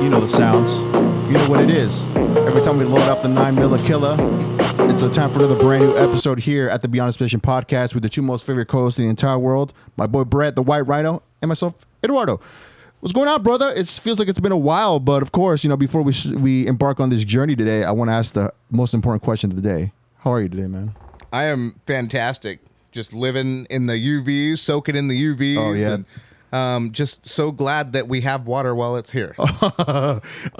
You know the sounds. You know what it is. Every time we load up the 9mm killer, it's a time for another brand new episode here at the Beyond Suspicion podcast with the two most favorite co-hosts in the entire world, my boy Brett, the White Rhino, and myself, Eduardo. What's going on, brother? It feels like it's been a while, but of course, you know, before we embark on this journey today, I want to ask the most important question of the day. How are you today, man? I am fantastic. Just living in the UVs, soaking in the UVs. Oh, yeah. And, just so glad that we have water while it's here.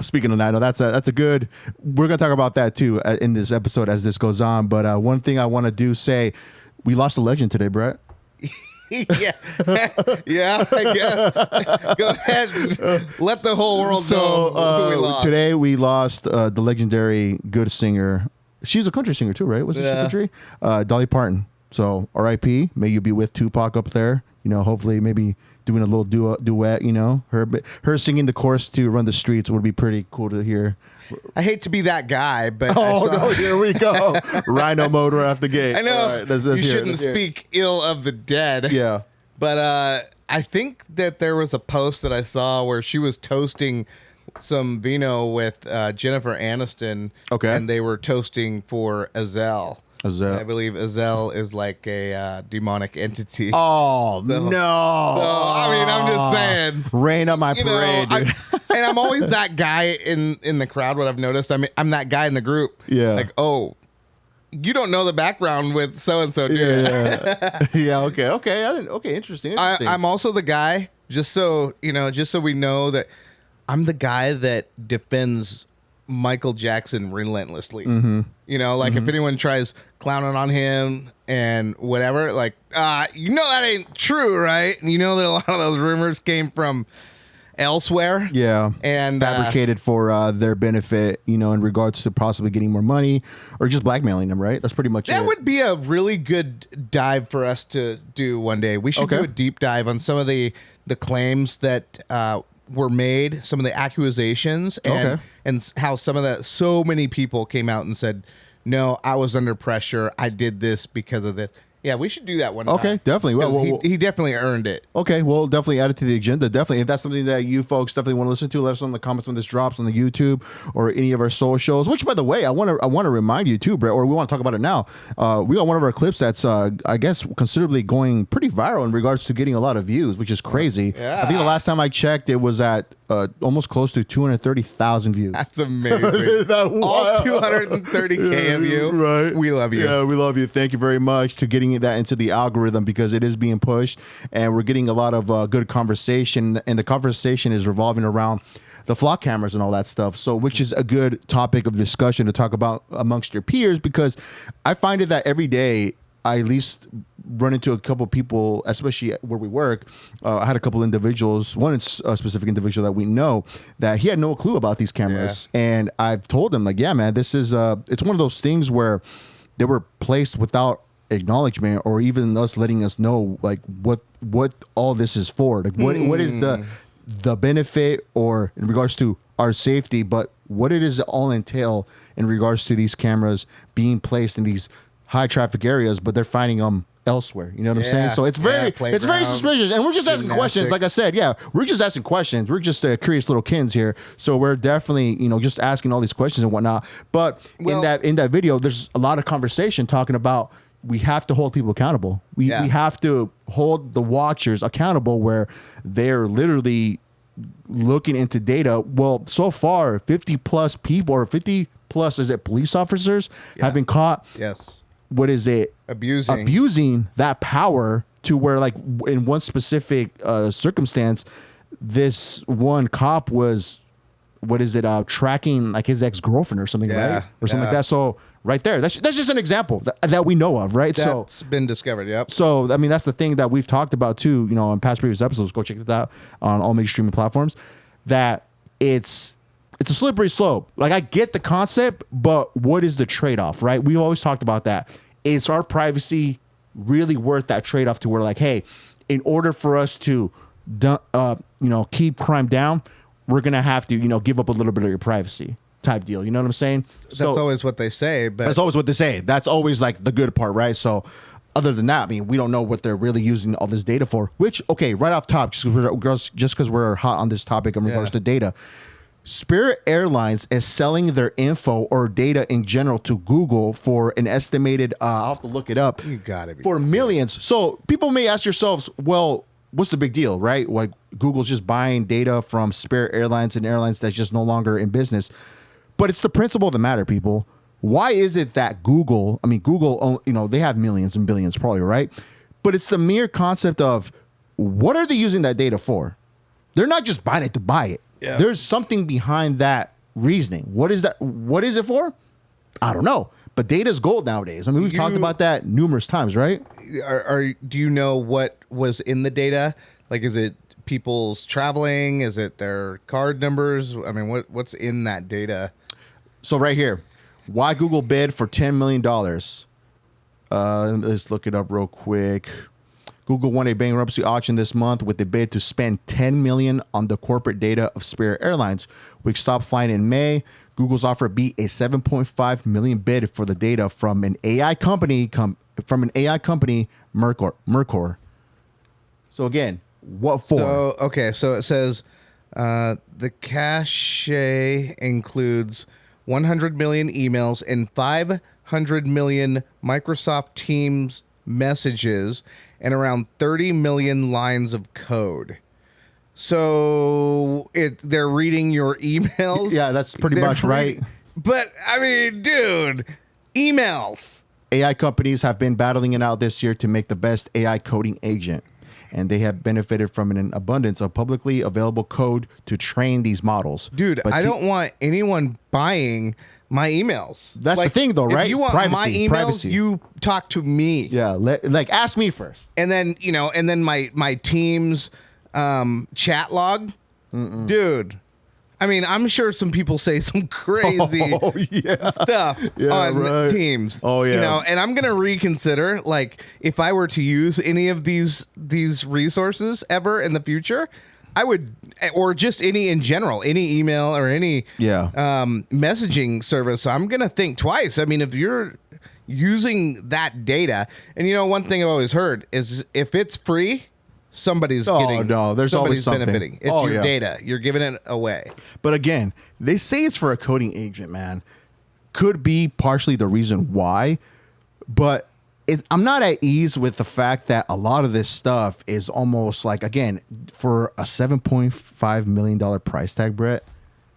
Speaking of that, no, that's a good. We're gonna talk about that too in this episode as this goes on. But one thing I want to say, we lost a legend today, Brett. yeah, yeah. I guess. Go ahead and let the whole world know who we lost. Today we lost the legendary good singer. She's a country singer too, right? Was she country? Dolly Parton. So R.I.P. May you be with Tupac up there. You know, hopefully maybe doing a little duet. You know, her singing the chorus to "Run the Streets" would be pretty cool to hear. I hate to be that guy, but no, here we go. Rhino mode right off the gate. I know. Right, let's you shouldn't speak ill of the dead. Yeah. But I think that there was a post that I saw where she was toasting some vino with Jennifer Aniston. Okay. And they were toasting for Azel. Azel. I believe Azel is like a demonic entity. Oh, no. So, I mean, I'm just saying. Rain on my parade, dude. And I'm always that guy in the crowd, what I've noticed. I mean, I'm that guy in the group. Yeah. Like, oh, you don't know the background with so-and-so, do you? Yeah. Yeah, okay. Interesting. I'm also the guy, just so we know that I'm the guy that defends Michael Jackson relentlessly. Mm-hmm. You know, like if anyone tries clowning on him and whatever, like, you know that ain't true, right? And you know that a lot of those rumors came from elsewhere. Yeah. And fabricated for their benefit, you know, in regards to possibly getting more money or just blackmailing them, right? That's pretty much that it. would be a really good dive for us to do one day. We should do a deep dive on some of the claims that were made, some of the accusations, and how so many people came out and said, no, I was under pressure. I did this because of this. Yeah, we should do that one time. Okay, definitely. Well, he definitely earned it. Okay, we'll definitely add it to the agenda. Definitely. If that's something that you folks definitely want to listen to, let us know in the comments when this drops on the YouTube or any of our socials. Which, by the way, I want to remind you too, Brett, or we want to talk about it now. We got one of our clips that's, I guess, considerably going pretty viral in regards to getting a lot of views, which is crazy. Yeah. I think the last time I checked, it was at almost close to 230,000 views. That's amazing. All 230K of you. Right. We love you. Yeah, we love you. Thank you very much to getting that into the algorithm because it is being pushed and we're getting a lot of good conversation, and the conversation is revolving around the flock cameras and all that stuff. So, which is a good topic of discussion to talk about amongst your peers, because I find it that every day I at least run into a couple people, especially where we work. I had a couple individuals, one is a specific individual that we know that he had no clue about these cameras. Yeah. And I've told him, like, yeah, man, this is, it's one of those things where they were placed without acknowledgement or even us letting us know, like, what all this is for. Like, what is the benefit or in regards to our safety, but what it is all entail in regards to these cameras being placed in these high traffic areas, but they're finding them elsewhere. You know what I'm saying? So it's very suspicious. And we're just asking questions. Like I said, we're just asking questions. We're just curious little kids here. So we're definitely, just asking all these questions and whatnot. But in that video, there's a lot of conversation talking about we have to hold people accountable. We have to hold the watchers accountable where they're literally looking into data. Well, so far, 50 plus people or 50 plus, is it police officers have been caught? Yes. What is it? Abusing that power to where, like, in one specific circumstance, this one cop was, tracking like his ex-girlfriend or something, right? Or something like that. So right there, that's just an example that we know of, right? That's been discovered, yep. So, I mean, that's the thing that we've talked about too, in past previous episodes. Go check that out on all major streaming platforms, that it's a slippery slope. Like, I get the concept, but what is the trade-off, right? We always talked about that. Is our privacy really worth that trade-off to where, like, hey, in order for us to, keep crime down, we're going to have to, give up a little bit of your privacy type deal. You know what I'm saying? That's always what they say. But that's always what they say. That's always, like, the good part, right? So other than that, I mean, we don't know what they're really using all this data for, which, okay, right off top, just because we're hot on this topic in regards to data, Spirit Airlines is selling their info or data in general to Google for an estimated, I'll have to look it up, You gotta be for millions. So people may ask yourselves, well, what's the big deal, right? Like Google's just buying data from Spirit Airlines and airlines that's just no longer in business. But it's the principle of the matter, people. Why is it that Google, they have millions and billions probably, right? But it's the mere concept of what are they using that data for? They're not just buying it to buy it. Yeah. There's something behind that reasoning. What is that? What is it for? I don't know. But data's gold nowadays. I mean, we've talked about that numerous times, right? Do you know what was in the data? Like, is it people's traveling? Is it their card numbers? I mean, what's in that data? So right here, why Google bid for $10 million? Let's look it up real quick. Google won a bankruptcy auction this month with the bid to spend $10 million on the corporate data of Spirit Airlines, which stopped flying in May. Google's offer beat a $7.5 million bid for the data from an AI company, Mercor. So again, what for? So it says the cache includes 100 million emails and 500 million Microsoft Teams messages and around 30 million lines of code. So they're reading your emails. Yeah, that's pretty much right. But I mean, dude, emails. AI companies have been battling it out this year to make the best AI coding agent, and they have benefited from an abundance of publicly available code to train these models. Dude, I don't want anyone buying my emails. That's the thing, though, right? If you want my emails, you talk to me. Yeah, like ask me first. And then my team's chat log, dude. I mean, I'm sure some people say some crazy stuff on Teams. Oh yeah. And I'm gonna reconsider, like, if I were to use any of these resources ever in the future, I would, or just any in general, any email or any messaging service. I'm gonna think twice. I mean, if you're using that data, and one thing I've always heard is if it's free, somebody's there's always something. Benefiting. It's your data. You're giving it away. But again, they say it's for a coding agent, man. Could be partially the reason why, but I'm not at ease with the fact that a lot of this stuff is almost like, again, for a $7.5 million price tag, Brett.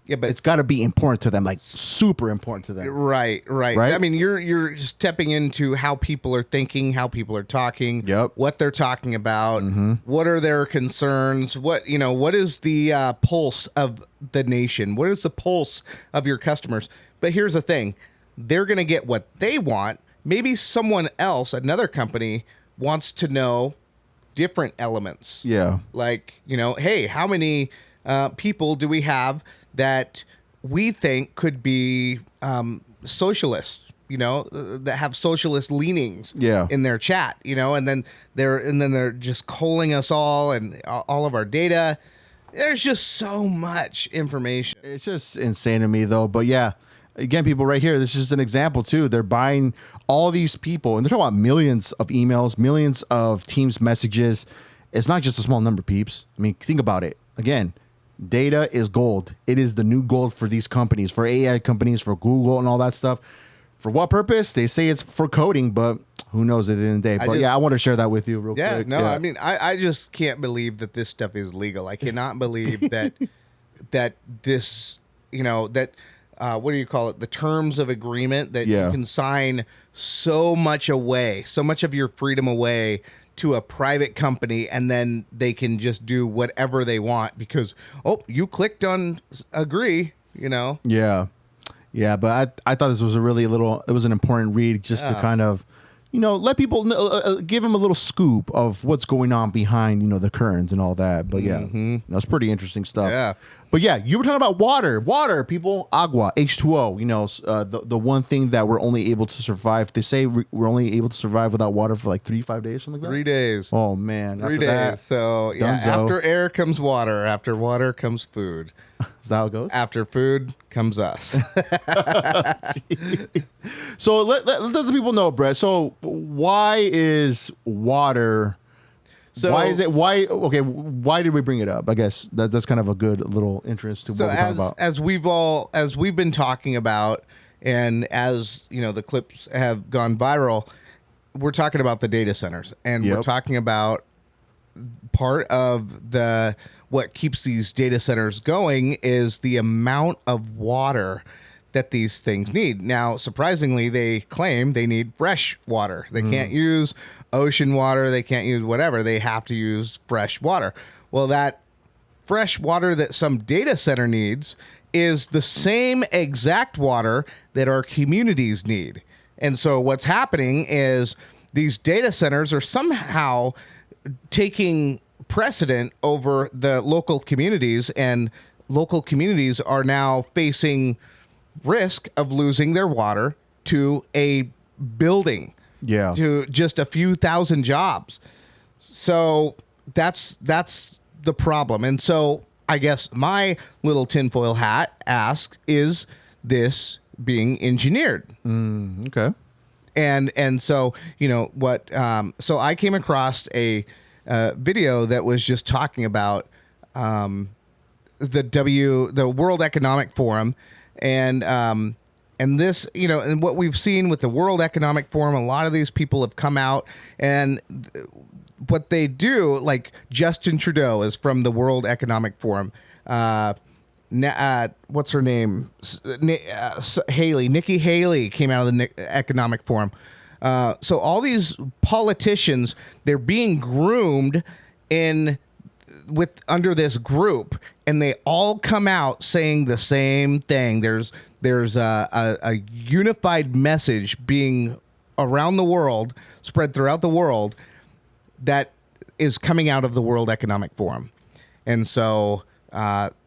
Yeah, but it's got to be important to them, like super important to them. Right. I mean, you're stepping into how people are thinking, how people are talking, what they're talking about, what are their concerns, what is the pulse of the nation, what is the pulse of your customers. But here's the thing, they're going to get what they want. Maybe someone else, another company, wants to know different elements. Yeah. Like, hey, how many people do we have that we think could be socialists, that have socialist leanings in their chat, and then they're just calling us all and all of our data. There's just so much information. It's just insane to me, though. But yeah. Again, people right here, this is just an example, too. They're buying all these people, and they're talking about millions of emails, millions of Teams messages. It's not just a small number, peeps. I mean, think about it. Again, data is gold. It is the new gold for these companies, for AI companies, for Google and all that stuff. For what purpose? They say it's for coding, but who knows at the end of the day. But I want to share that with you real quick. I mean, I just can't believe that this stuff is legal. I cannot believe that this, what do you call it? The terms of agreement that you can sign so much of your freedom away to a private company, and then they can just do whatever they want because, you clicked on agree, Yeah. Yeah. But I thought this was it was an important read just to kind of, let people give them a little scoop of what's going on behind, the curtains and all that. But that's pretty interesting stuff. Yeah. But yeah, you were talking about water, people, agua, H2O, the one thing that we're only able to survive. They say we're only able to survive without water for like 3-5 days, something like that. 3 days. Oh man. 3 days. That, so yeah, after air comes water. After water comes food. Is that how it goes? After food comes us. So let the people know, Brett. So why is water So why is it? Why? Okay, why did we bring it up? I guess that's kind of a good little interest to what we're talking about. As we've been talking about, and as you know, the clips have gone viral. We're talking about the data centers, and we're talking about part of what keeps these data centers going is the amount of water that these things need. Now, surprisingly, they claim they need fresh water. They can't use ocean water. They can't use whatever. They have to use fresh water. Well, that fresh water that some data center needs is the same exact water that our communities need. And so what's happening is these data centers are somehow taking precedent over the local communities, and local communities are now facing risk of losing their water to a building, to just a few thousand jobs. So that's the problem. And so I guess my little tinfoil hat asks, is this being engineered? Okay. And so, you know what, so I came across a video that was just talking about the World Economic Forum, and this, you know, and what we've seen with the World Economic Forum, a lot of these people have come out, and what they do, like Justin Trudeau is from the World Economic Forum. What's her name? Nikki Haley came out of the Economic Forum. So all these politicians, they're being groomed under this group, and they all come out saying the same thing. There's a unified message being around the world, spread throughout the world, that is coming out of the World Economic Forum. And so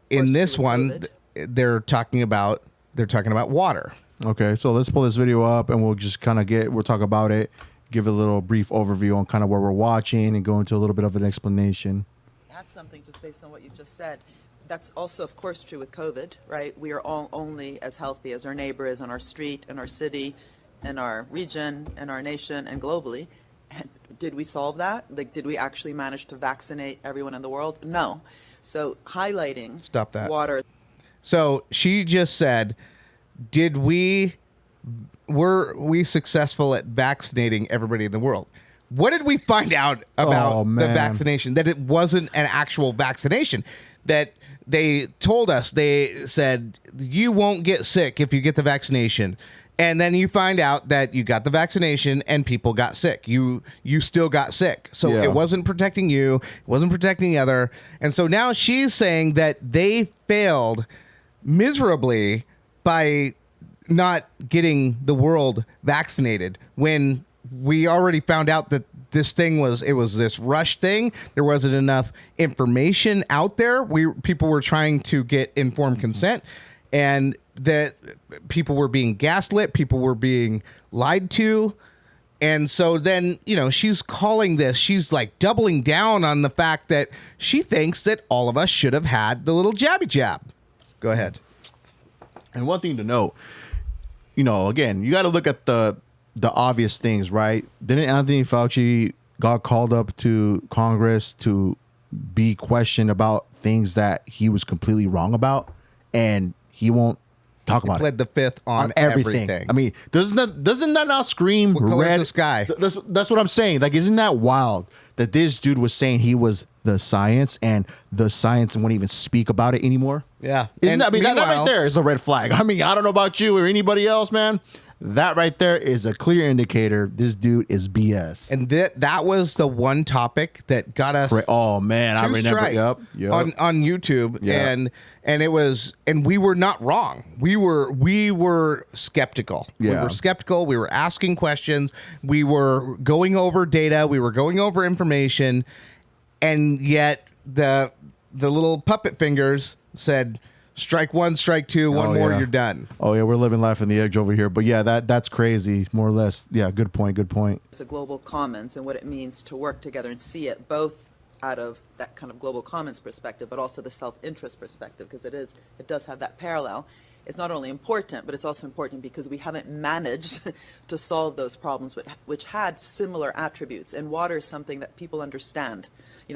in this one, they're talking about water. Okay, so let's pull this video up, and we'll just kind of we'll talk about it, give a little brief overview on kind of what we're watching, and go into a little bit of an explanation. Add something just based on what you just said. That's also, of course, true with COVID, right? We are all only as healthy as our neighbor is on our street, in our city, in our region, in our nation, and globally. And did we solve that? Like, did we actually manage to vaccinate everyone in the world? No. So highlighting Stop that. Water. So she just said, were we successful at vaccinating everybody in the world? What did we find out about the vaccination? That it wasn't an actual vaccination. That they told us, they said, you won't get sick if you get the vaccination. And then you find out that you got the vaccination and people got sick. You still got sick. So it wasn't protecting you. It wasn't protecting the other. And so now she's saying that they failed miserably by not getting the world vaccinated, when we already found out that this thing was this rush thing. There wasn't enough information out there. People were trying to get informed consent, and that people were being gaslit, people were being lied to. And so then, you know, she's like doubling down on the fact that she thinks that all of us should have had the little jabby jab. Go ahead. And one thing to note, you know, again, you got to look at the obvious things, right? Didn't Anthony Fauci got called up to Congress to be questioned about things that he was completely wrong about, and he won't talk about pled the fifth on everything. I mean, doesn't that not scream what color red? Is the sky? That's what I'm saying. Like, isn't that wild that this dude was saying he was the science, and the science won't even speak about it anymore? Yeah. Isn't that, I mean, that right there is a red flag. I mean, I don't know about you or anybody else, man. That right there is a clear indicator this dude is BS. And that was the one topic that got us. Oh man, I remember. Yep. On YouTube, and it was, and we were not wrong. We were skeptical. Yeah. We were skeptical. We were asking questions. We were going over data. We were going over information, and yet the little puppet fingers said, strike one, strike two, one more, you're done. Oh yeah, we're living life on the edge over here. But yeah, that's crazy, more or less. Yeah, good point. It's a global commons and what it means to work together and see it both out of that kind of global commons perspective, but also the self-interest perspective, because it does have that parallel. it's not only important, but it's also important because we haven't managed to solve those problems, which had similar attributes. And water is something that people understand.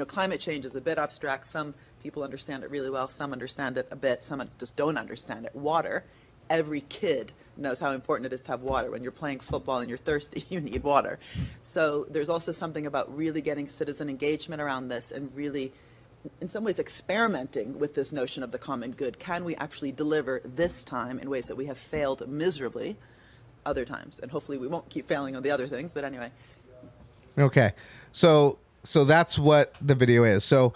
Climate change is a bit abstract. Some people understand it really well. Some understand it a bit. Some just don't understand it. Water, every kid knows how important it is to have water. When you're playing football and you're thirsty, you need water. So there's also something about really getting citizen engagement around this and really, in some ways, experimenting with this notion of the common good. Can we actually deliver this time in ways that we have failed miserably other times? And hopefully we won't keep failing on the other things, but anyway. Okay. So that's what the video is. So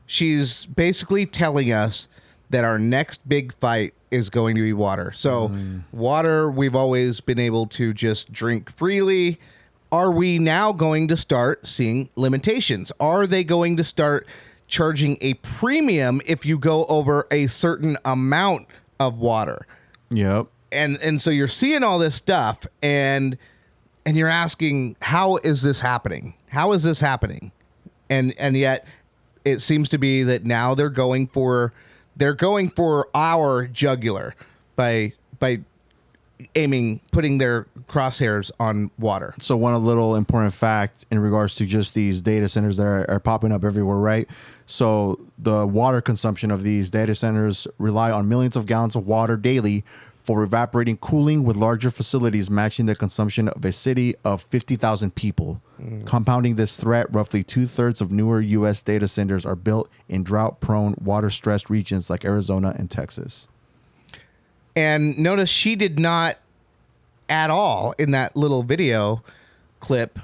she's basically telling us that our next big fight is going to be water. So water, we've always been able to just drink freely. Are we now going to start seeing limitations? Are they going to start charging a premium if you go over a certain amount of water? Yep. And so you're seeing all this stuff and you're asking, how is this happening? How is this happening? And yet it seems to be that now they're going for our jugular by putting their crosshairs on water. So one little important fact in regards to just these data centers that are popping up everywhere, right? So the water consumption of these data centers rely on millions of gallons of water daily for evaporating cooling, with larger facilities matching the consumption of a city of 50,000 people. Compounding this threat, roughly 2/3 of newer U.S. data centers are built in drought-prone, water-stressed regions like Arizona and Texas. And notice she did not at all in that little video clip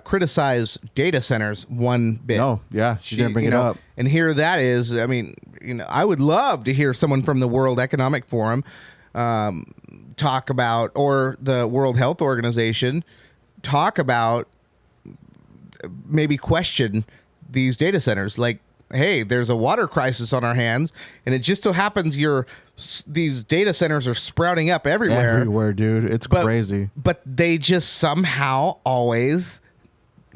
criticize data centers one bit. No, yeah, she didn't bring it up. And here that is, I mean, I would love to hear someone from the World Economic Forum talk about, or the World Health Organization talk about, maybe question these data centers. Like, hey, there's a water crisis on our hands, and it just so happens these data centers are sprouting up everywhere. Everywhere, dude. It's crazy. But they just somehow always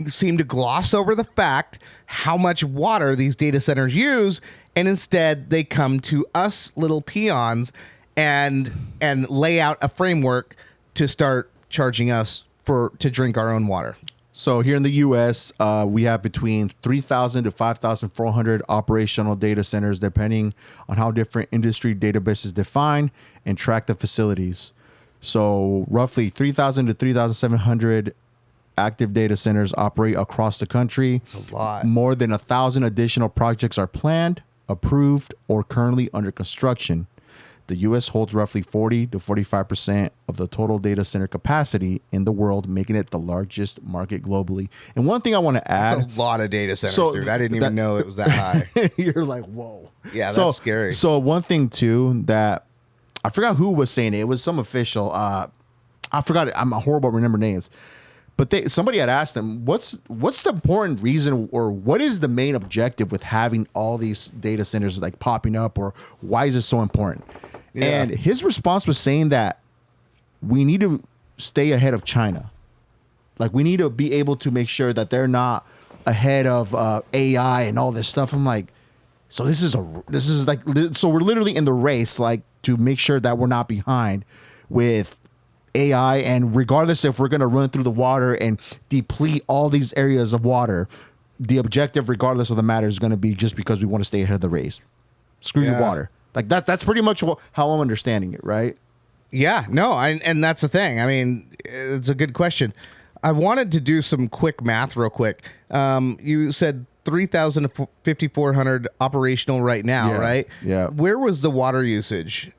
seem to gloss over the fact how much water these data centers use, and instead they come to us little peons and lay out a framework to start charging us to drink our own water. So here in the U.S., we have between 3,000 to 5,400 operational data centers, depending on how different industry databases define and track the facilities. So roughly 3,000 to 3,700 active data centers operate across the country. That's a lot. More than 1,000 additional projects are planned, approved, or currently under construction. The U.S. holds roughly 40 to 45% of the total data center capacity in the world, making it the largest market globally. And one thing I want to add... That's a lot of data centers, dude. I didn't even know it was that high. You're like, whoa. Yeah, that's scary. So one thing, too, that... I forgot who was saying it. It was some official. I forgot it. I'm horrible at remembering names. But somebody had asked them, what's the important reason, or what is the main objective with having all these data centers like popping up, or why is it so important? Yeah. And his response was saying that we need to stay ahead of China. Like, we need to be able to make sure that they're not ahead of AI and all this stuff. I'm like, so so we're literally in the race, like, to make sure that we're not behind with AI, and regardless if we're going to run through the water and deplete all these areas of water, the objective, regardless of the matter, is going to be just because we want to stay ahead of the race. Screw your water. Like that's pretty much how I'm understanding it, right? Yeah, no, and that's the thing. I mean, it's a good question. I wanted to do some quick math real quick. You said 3,000 to 5,400 operational right now, right? Yeah. Where was the water usage?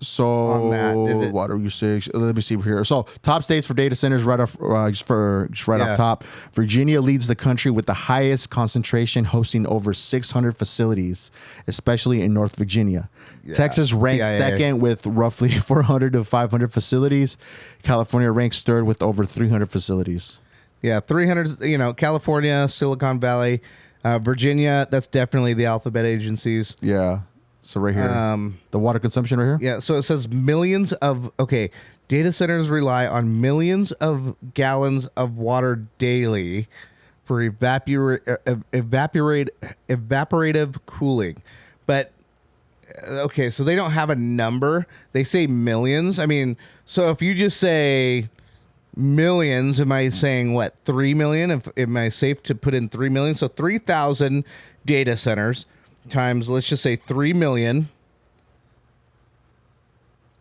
So water usage. Let me see here. So top states for data centers, right off, off top. Virginia leads the country with the highest concentration, hosting over 600 facilities, especially in North Virginia. Yeah. Texas ranks second with roughly 400 to 500 facilities. California ranks third with over 300 facilities. Yeah, 300. California, Silicon Valley, Virginia. That's definitely the alphabet agencies. Yeah. So right here, the water consumption right here? Yeah, so it says data centers rely on millions of gallons of water daily for evaporative cooling. But okay, so they don't have a number. They say millions. I mean, so if you just say millions, am I saying what, 3 million? Am I safe to put in 3 million? So 3,000 data centers times, let's just say 3 million.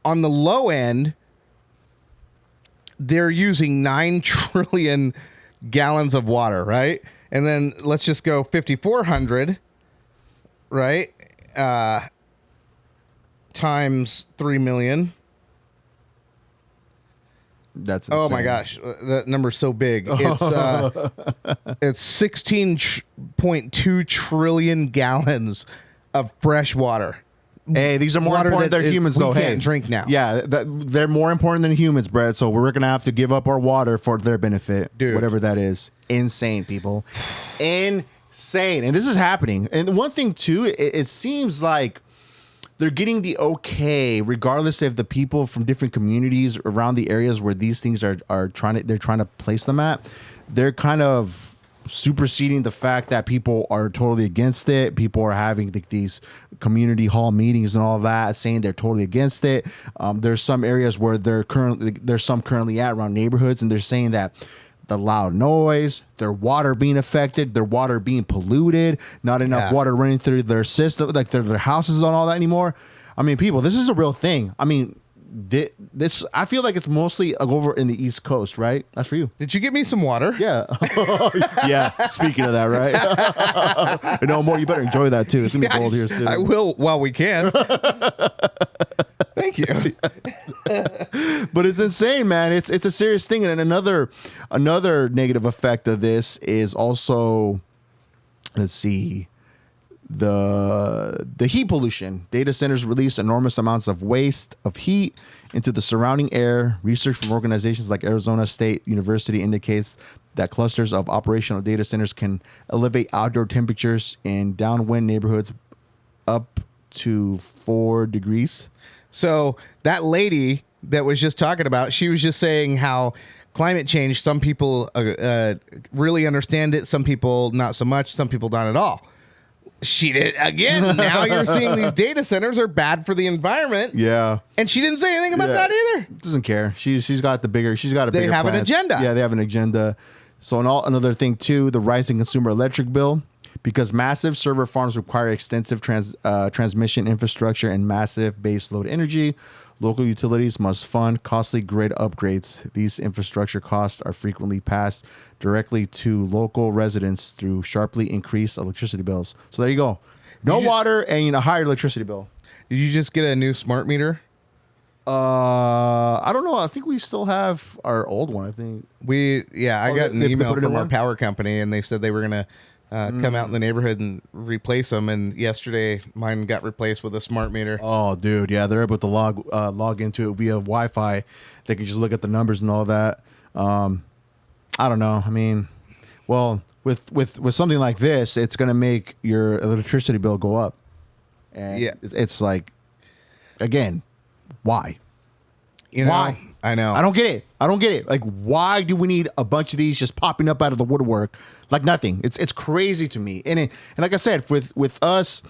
On the low end, they're using 9 trillion gallons of water, right? And then let's just go 5,400, right? Times 3 million. That's insane. Oh my gosh, that number's so big. It's 16.2 trillion gallons of fresh water. Hey, these are more Water important that than humans, we though. can't Hey, drink now. Yeah, they're more important than humans, Brett. So we're gonna have to give up our water for their benefit, Dude. whatever that is. Insane, people. Insane, and this is happening. And one thing too, it seems like they're getting the okay, regardless if the people from different communities around the areas where these things are trying to place them at. They're kind of superseding the fact that people are totally against it. People are having these community hall meetings and all that, saying they're totally against it. There's some areas where there's some currently at around neighborhoods, and they're saying that the loud noise, their water being affected, their water being polluted, not enough water running through their system, like their houses and all that anymore. I mean, people, this is a real thing. I mean, this I feel like it's mostly over in the East Coast, right? That's for you. Did you get me some water? Yeah. Yeah. Speaking of that, right? No more. You better enjoy that too. It's gonna be cold here soon. I will while we can. Thank you. But it's insane, man. It's a serious thing. And another negative effect of this is also, let's see, the heat pollution. Data centers release enormous amounts of waste of heat into the surrounding air. Research from organizations like Arizona State University indicates that clusters of operational data centers can elevate outdoor temperatures in downwind neighborhoods up to 4 degrees. So that lady that was just talking about, she was just saying how climate change, some people really understand it, some people not so much, some people not at all. She did again. Now you're seeing these data centers are bad for the environment. Yeah. And she didn't say anything about that either. Doesn't care. She's got a bigger They have an agenda. Yeah, they have an agenda. So another thing too, the rising consumer electric bill, because massive server farms require extensive transmission infrastructure and massive base load energy. Local utilities must fund costly grid upgrades. These infrastructure costs are frequently passed directly to local residents through sharply increased electricity bills. So there you go. No water and a higher electricity bill. Did you just get a new smart meter? I don't know. I think we still have our old one. I think I got an email from our one? power company, and they said they were going to come out in the neighborhood and replace them. And yesterday, mine got replaced with a smart meter. Oh, dude, yeah, they're able to log into it via Wi-Fi. They can just look at the numbers and all that. I don't know. I mean, well, with something like this, it's going to make your electricity bill go up. And it's like, again, why? Why? I know. I don't get it. Like, why do we need a bunch of these just popping up out of the woodwork like nothing? It's crazy to me. And like I said, with us,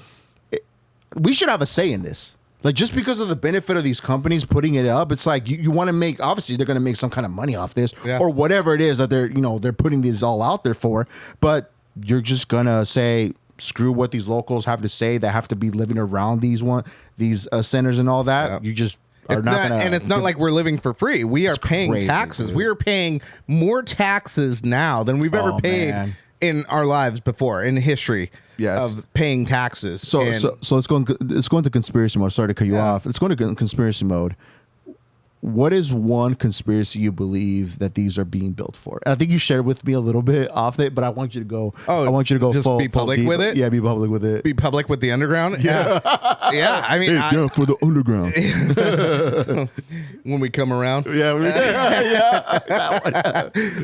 we should have a say in this. Like, just because of the benefit of these companies putting it up, it's like you want to make. Obviously, they're going to make some kind of money off this, or whatever it is that they're putting these all out there for. But you're just gonna say, screw what these locals have to say that have to be living around these centers and all that. Yep. You just. And it's not like we're living for free. We are paying taxes. Dude. We are paying more taxes now than we've ever paid in our lives before in history of paying taxes. So let's go into conspiracy mode. Sorry to cut you off. Let's go into conspiracy mode. What is one conspiracy you believe that these are being built for? And I think you shared with me a little bit off it, but I want you to go. I want you to go just be public with it. Yeah, be public with it. Be public with the underground. Yeah, yeah. I mean, for the underground. When we come around, yeah.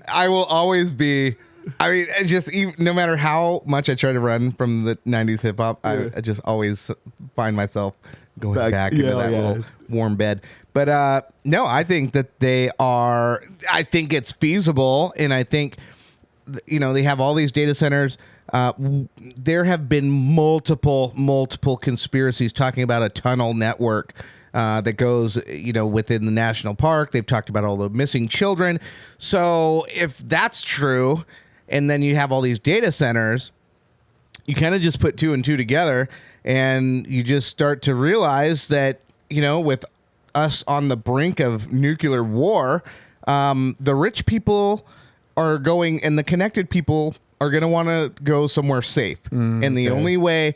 I will always be. I mean, no matter how much I try to run from the '90s hip hop, I just always find myself going back into that little warm bed. But no, I think that they are. I think it's feasible, and I think they have all these data centers. there have been multiple conspiracies talking about a tunnel network that goes, within the national park. They've talked about all the missing children. So if that's true, and then you have all these data centers, you kind of just put two and two together, and you just start to realize that, with us on the brink of nuclear war, the rich people are going, and the connected people are going to want to go somewhere safe. And the only way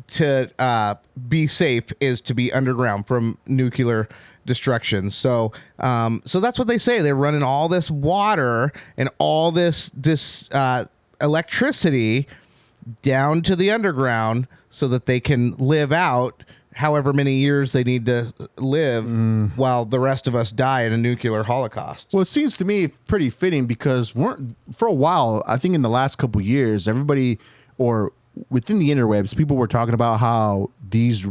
to be safe is to be underground from nuclear destruction. So that's what they say. They're running all this water and all this electricity down to the underground so that they can live out however many years they need to live while the rest of us die in a nuclear holocaust. Well, it seems to me pretty fitting because for a while, I think in the last couple of years, everybody, or within the interwebs, people were talking about how these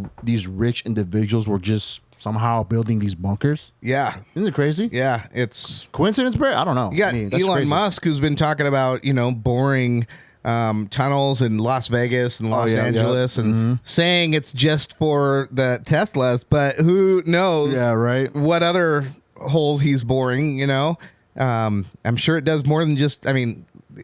rich individuals were just somehow building these bunkers. Yeah. Isn't it crazy? Yeah. It's coincidence, Brett? I don't know. You got Elon crazy. Musk, who's been talking about, boring tunnels in Las Vegas and Los Angeles and saying it's just for the Teslas, but who knows what other holes he's boring, I'm sure it does more than just,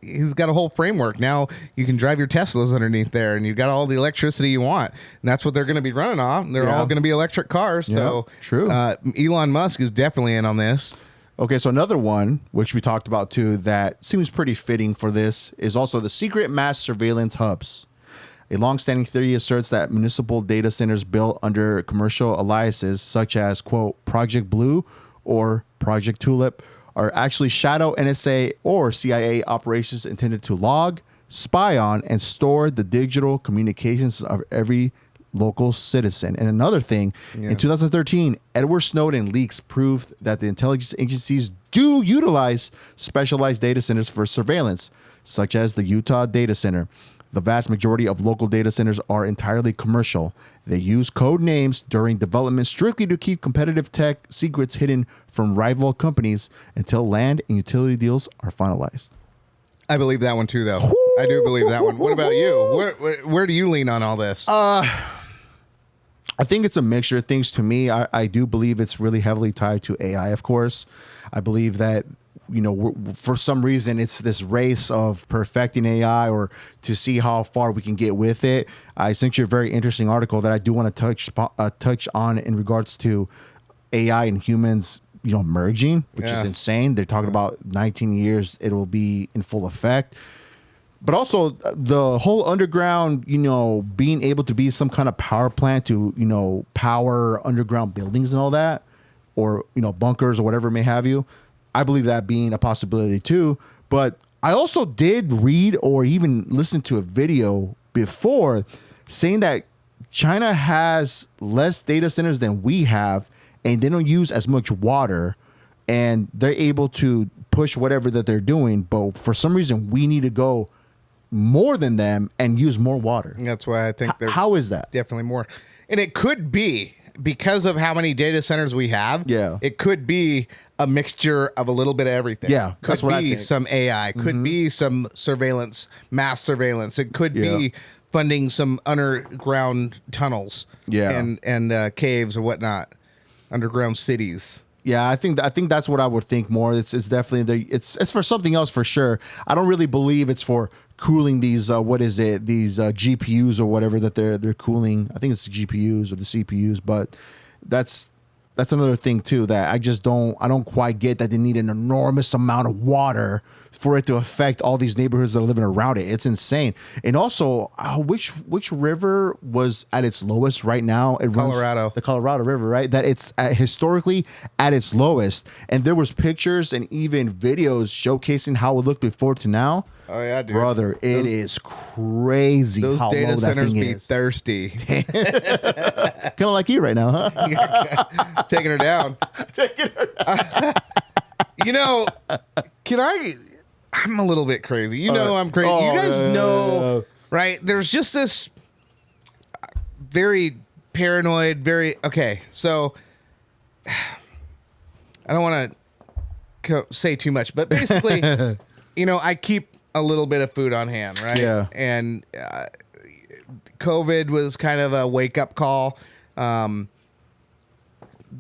he's got a whole framework. Now you can drive your Teslas underneath there and you've got all the electricity you want. And that's what they're going to be running off. They're all going to be electric cars. So true. Elon Musk is definitely in on this. Okay, so another one, which we talked about too, that seems pretty fitting for this is also the secret mass surveillance hubs. A long-standing theory asserts that municipal data centers built under commercial alliances, such as, quote, Project Blue or Project Tulip, are actually shadow NSA or CIA operations intended to log, spy on, and store the digital communications of every local citizen. And another thing, in 2013, Edward Snowden leaks proved that the intelligence agencies do utilize specialized data centers for surveillance, such as the Utah Data Center. The vast majority of local data centers are entirely commercial. They use code names during development strictly to keep competitive tech secrets hidden from rival companies until land and utility deals are finalized. I believe that one too, though. I do believe that one. What about you? Where do you lean on all this? I think it's a mixture of things. To me, I do believe it's really heavily tied to AI, of course. I believe that, for some reason, it's this race of perfecting AI or to see how far we can get with it. I sent you a very interesting article that I do want to touch on in regards to AI and humans, merging, which is insane. They're talking about 19 years, it will be in full effect. But also the whole underground, being able to be some kind of power plant to, power underground buildings and all that, or, bunkers or whatever it may have you. I believe that being a possibility too. But I also did read or even listen to a video before saying that China has less data centers than we have, and they don't use as much water, and they're able to push whatever that they're doing. But for some reason, we need to go more than them and use more water. That's why I think how is that? Definitely more. And it could be because of how many data centers we have. Yeah. It could be a mixture of a little bit of everything. Yeah. Could be some AI, could be some surveillance, mass surveillance. It could be funding some underground tunnels and caves or whatnot, underground cities. Yeah, I think that's what I would think more. It's definitely it's for something else for sure. I don't really believe it's for cooling these these GPUs or whatever that they're cooling. I think it's the GPUs or the CPUs, but that's another thing too that I don't quite get, that they need an enormous amount of water for it to affect all these neighborhoods that are living around it. It's insane. And also, which river was at its lowest right now? Colorado. The Colorado River, right? That it's historically at its lowest. And there was pictures and even videos showcasing how it looked before to now. Oh yeah, dude. Brother, it is crazy those how data low that centers thing be is. Thirsty. Kind of like you right now, huh? Taking her down. Can I? I'm a little bit crazy. I'm crazy. You guys know, right? There's just this very paranoid, okay. So I don't want to say too much, but basically, I keep a little bit of food on hand, right? Yeah. And COVID was kind of a wake up call. The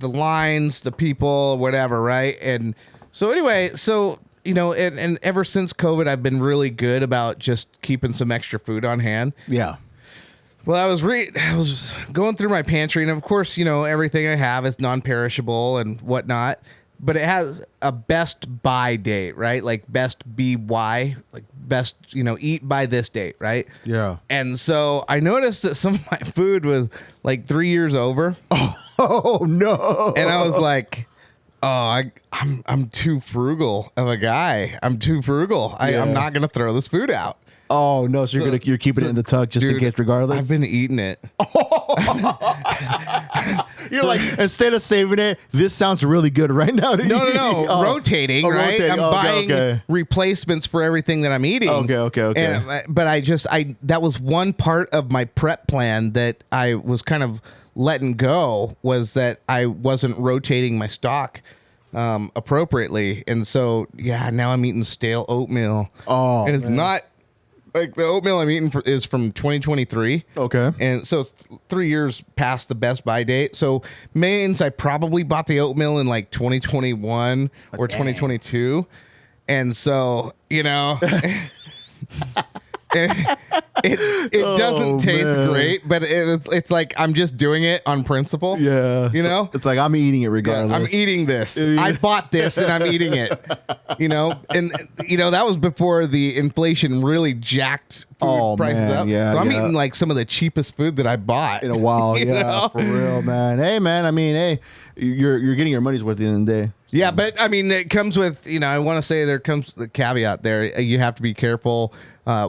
lines, the people, whatever, right? And so anyway, and ever since COVID, I've been really good about just keeping some extra food on hand. Yeah. Well, I was going through my pantry, and of course, everything I have is non-perishable and whatnot. But it has a best buy date, right? Like best BY, like best, eat by this date, right? Yeah. And so I noticed that some of my food was like 3 years over. Oh no. And I was like, oh, I'm too frugal of a guy. I'm too frugal. I'm not gonna throw this food out. Oh no! So you're keeping it in the tug just in case, regardless. I've been eating it. You're like, instead of saving it, this sounds really good right now. No. Rotating, right? Rotating. I'm buying replacements for everything that I'm eating. Okay. But that was one part of my prep plan that I was kind of letting go, was that I wasn't rotating my stock appropriately. And so, now I'm eating stale oatmeal. Oh, and it's not... Like the oatmeal I'm eating is from 2023. Okay. And so it's 3 years past the best buy date. So means I probably bought the oatmeal in like 2021 or 2022. And so, it doesn't taste great, but it's like I'm just doing it on principle. Yeah. It's like I'm eating it regardless. I'm eating this. I bought this and I'm eating it. And that was before the inflation really jacked food prices up. Yeah. So I'm eating like some of the cheapest food that I bought in a while. Yeah, for real, man. Hey, man. I mean, you're getting your money's worth at the end of the day. Yeah, but I mean, it comes with, I want to say there comes the caveat there. You have to be careful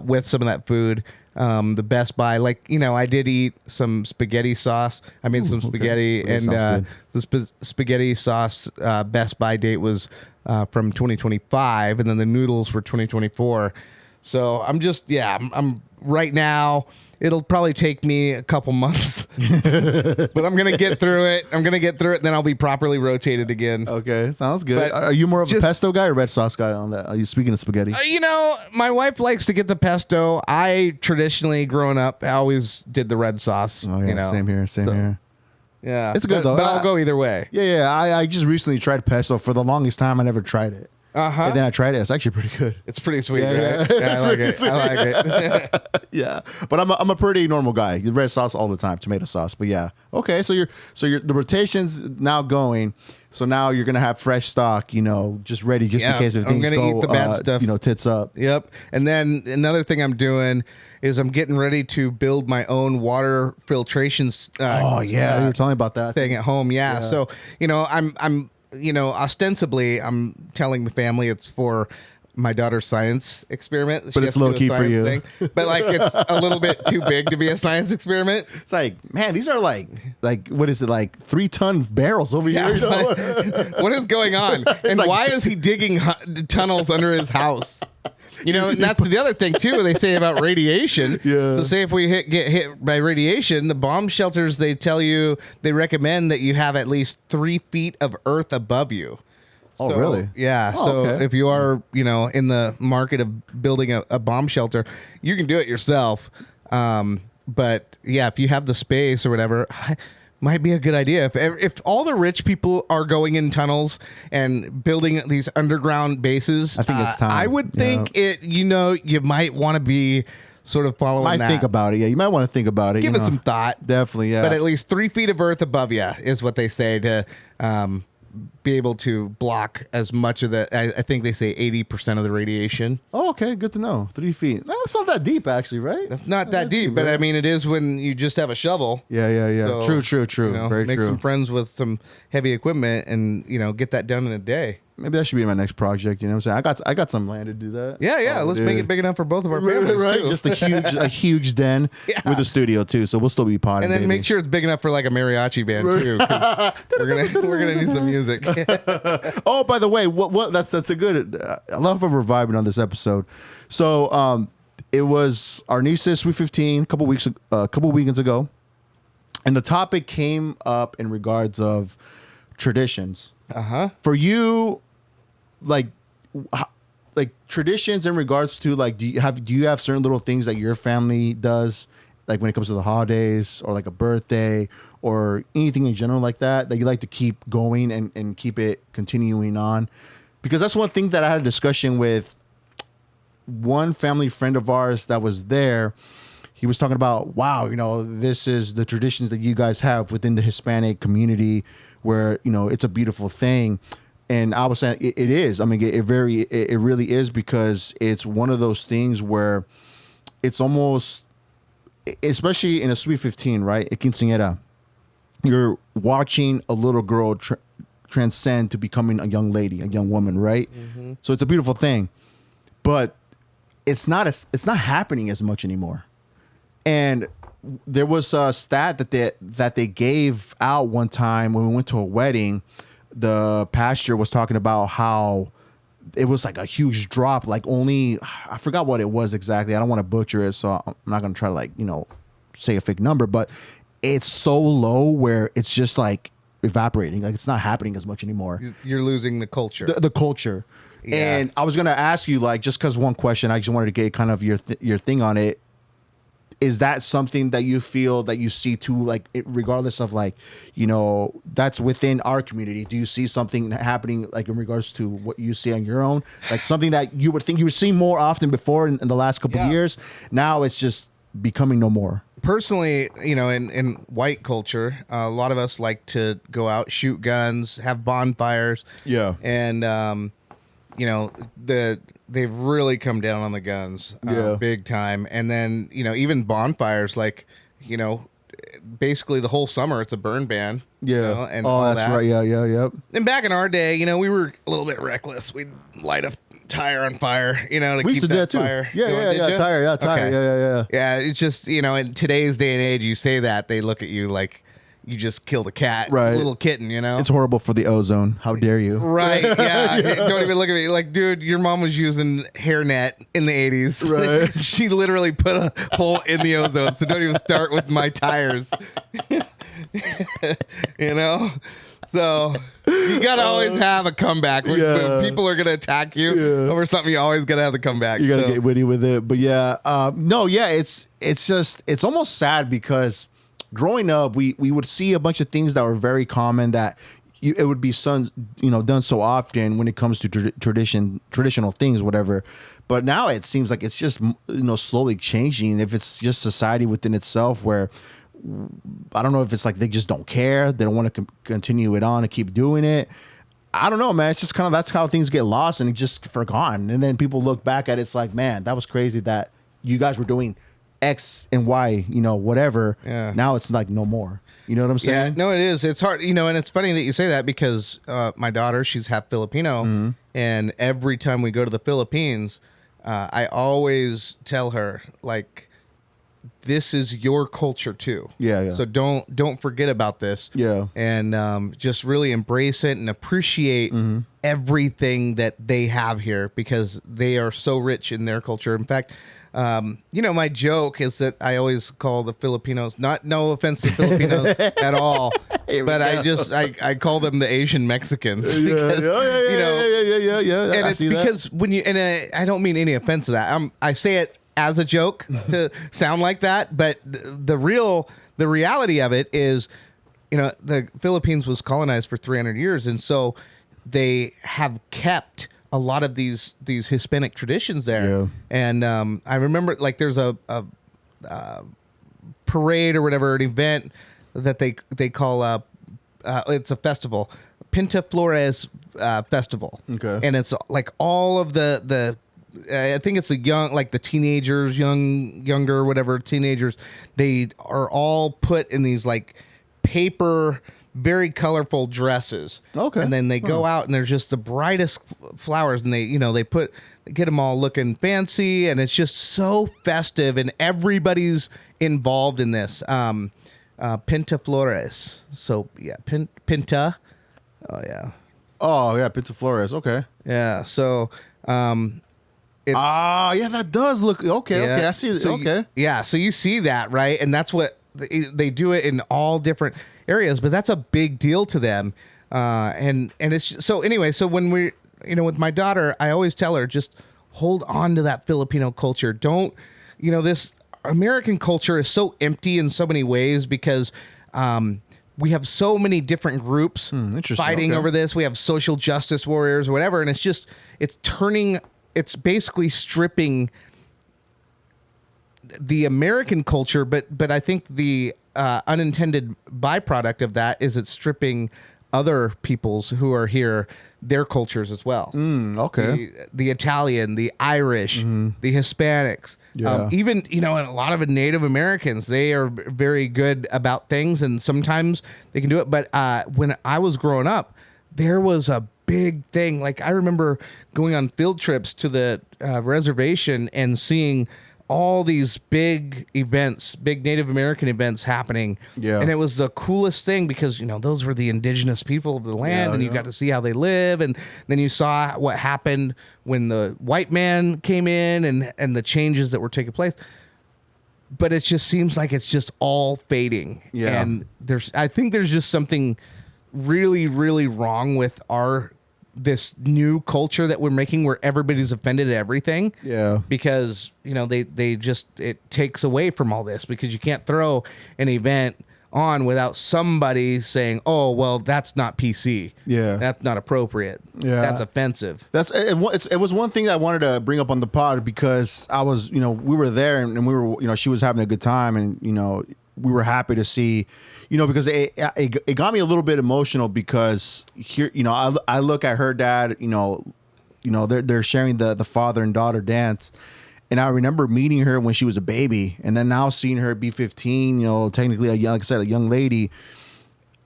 with some of that food. The Best Buy, I did eat some spaghetti sauce. I made some spaghetti, and the spaghetti sauce Best Buy date was from 2025, and then the noodles were 2024. So I'm just, I'm right now. It'll probably take me a couple months, but I'm going to get through it. And then I'll be properly rotated again. Okay, sounds good. But are you more of a pesto guy or red sauce guy on that? Are you speaking of spaghetti? My wife likes to get the pesto. I traditionally, growing up, I always did the red sauce. Oh, yeah, same here. Yeah. It's good, though. But I'll go either way. Yeah. I just recently tried pesto. For the longest time, I never tried it. And then I tried it. It's actually pretty good. It's pretty sweet, right? Yeah, I like it. Yeah, but I'm a pretty normal guy. Red sauce all the time, tomato sauce. But yeah, okay. So the rotation's now going. So now you're gonna have fresh stock, just ready, just in case if things go, eat the bad stuff, tits up. Yep. And then another thing I'm doing is I'm getting ready to build my own water filtration. You were telling me about that thing at home. Yeah. So I'm ostensibly, I'm telling the family it's for my daughter's science experiment. But it's low key for you. But it's a little bit too big to be a science experiment. It's like, man, these are like what is it, like 3-ton barrels over here? What is going on? And why is he digging tunnels under his house? And that's the other thing too. They say about radiation. Yeah. So say if we get hit by radiation, the bomb shelters, they recommend that you have at least 3 feet of earth above you. Oh, really? Yeah. If you are, in the market of building a bomb shelter, you can do it yourself. But yeah, if you have the space or whatever, might be a good idea. If all the rich people are going in tunnels and building these underground bases, I think it's time. I would think you might want to be sort of following that. Think about it. Yeah, you might want to think about it. Give it some thought. Definitely, yeah. But at least 3 feet of earth above you is what they say to be able to block as much of the, I think they say 80% of the radiation. Oh, okay. Good to know. 3 feet. That's not that deep, actually, right? That's not that deep, but I mean, it is when you just have a shovel. Yeah. So, true. Very make true. some friends with some heavy equipment and, get that done in a day. Maybe that should be my next project. You know what I'm saying? I got some land to do that. Yeah. Let's make it big enough for both of our families, right? too. Just a huge den with a studio too. So we'll still be potting. And then make sure it's big enough for like a mariachi band too. We're gonna need some music. Oh, by the way, what that's a good. I love how we're vibing on this episode. So it was our niece's Sweet 15 a couple weekends ago, and the topic came up in regards of traditions. Uh-huh. For you, like, like traditions in regards to like, do you have certain little things that your family does, like when it comes to the holidays or like a birthday or anything in general like that you like to keep going and keep it continuing on? Because that's one thing that I had a discussion with one family friend of ours that was there. He was talking about, wow, this is the traditions that you guys have within the Hispanic community where, it's a beautiful thing. And I was saying it is. I mean, it really is, because it's one of those things where it's almost, especially in a Sweet 15, right? A quinceañera, you're watching a little girl transcend to becoming a young lady, a young woman, right? Mm-hmm. So it's a beautiful thing, but it's not happening as much anymore. And there was a stat that they gave out one time when we went to a wedding. The pastor was talking about how it was like a huge drop, like only, I forgot what it was exactly. I don't want to butcher it, so I'm not going to try to say a fake number, but it's so low where it's just like evaporating. Like it's not happening as much anymore. You're losing the culture. The culture. Yeah. And I was going to ask you, like, just because one question, I just wanted to get kind of your thing on it. Is that something that you feel that you see too, like regardless of like, that's within our community? Do you see something happening like in regards to what you see on your own? Like something that you would think you would see more often before in the last couple of years. Now it's just becoming no more. Personally, in white culture, a lot of us like to go out, shoot guns, have bonfires. Yeah. And, they've really come down on the guns, big time. And then, even bonfires, like, basically the whole summer, it's a burn ban. Yeah. And that's right. Yeah. Yep. And back in our day, we were a little bit reckless. We'd light a tire on fire, to keep that fire. Yeah, tire. Yeah, tire. Okay. Yeah. Yeah, it's just, in today's day and age, you say that, they look at you like you just killed a cat, right? A little kitten, It's horrible for the ozone. How dare you? Right? Yeah. Don't even look at me like, dude. Your mom was using hairnet in the 80s. Right. She literally put a hole in the ozone. So don't even start with my tires. So you gotta always have a comeback. When people are gonna attack you over something, you always gotta have the comeback. You gotta get witty with it. But it's almost sad because growing up, we would see a bunch of things that were very common that it would be done so often when it comes to traditional things, whatever. But now it seems like it's just slowly changing. If it's just society within itself, where I don't know if it's like they just don't care, they don't want to continue it on and keep doing it. I don't know, man. It's just kind of, that's how things get lost and just forgotten. And then people look back at it, it's like, man, that was crazy that you guys were doing X and Y, whatever. Yeah. Now it's like no more. You know what I'm saying? Yeah, no, it is. It's hard, and it's funny that you say that because my daughter, she's half Filipino, Mm-hmm. and every time we go to the Philippines, I always tell her, like, this is your culture too. Yeah. So don't forget about this. Yeah. And just really embrace it and appreciate everything that they have here, because they are so rich in their culture. In fact, my joke is that I always call the Filipinos, no offense to Filipinos at all, but I call them the Asian Mexicans. Because, yeah. And it's because I don't mean any offense to that. I say it as a joke to sound like that, but the reality of it is, the Philippines was colonized for 300 years, and so they have kept a lot of these Hispanic traditions there. Yeah. And I remember, like, there's a parade or whatever, an event that they call it's a festival, Pinta Flores Festival. Okay. And it's like all of the I think it's the teenagers, younger, whatever teenagers, they are all put in these like paper, very colorful dresses. Okay. And then they go out and there's just the brightest flowers, and they get them all looking fancy, and it's just so festive, and everybody's involved in this. Pinta Flores. So yeah, Pinta. Oh yeah. Oh yeah, Pinta Flores. Okay. Yeah. So yeah, that does look okay. Yeah. Okay, I see. So Okay. So you see that, right? And that's what they do it in all different areas, but that's a big deal to them. And it's so anyway. So when with my daughter, I always tell her, just hold on to that Filipino culture. Don't, this American culture is so empty in so many ways because we have so many different groups fighting over this. We have social justice warriors or whatever. And it's basically stripping the American culture. But I think the unintended byproduct of that is it's stripping other peoples who are here, their cultures as well. The Italian, the Irish, the Hispanics, even, and a lot of Native Americans, they are very good about things and sometimes they can do it. But when I was growing up, there was a big thing. Like I remember going on field trips to the reservation and seeing all these big events, big Native American events happening. Yeah. And it was the coolest thing because, those were the indigenous people of the land and you got to see how they live. And then you saw what happened when the white man came in and the changes that were taking place. But it just seems like it's just all fading. Yeah. And I think there's just something really, really wrong with this new culture that we're making where everybody's offended at everything. Yeah. Because, it takes away from all this because you can't throw an event on without somebody saying, oh, well, that's not PC. Yeah. That's not appropriate. Yeah. That's offensive. It was one thing that I wanted to bring up on the pod because I was, we were there and we were, she was having a good time and, we were happy to see, because it got me a little bit emotional because here, I look at her dad, they're sharing the father and daughter dance. And I remember meeting her when she was a baby and then now seeing her be 15, technically like I said, a young lady.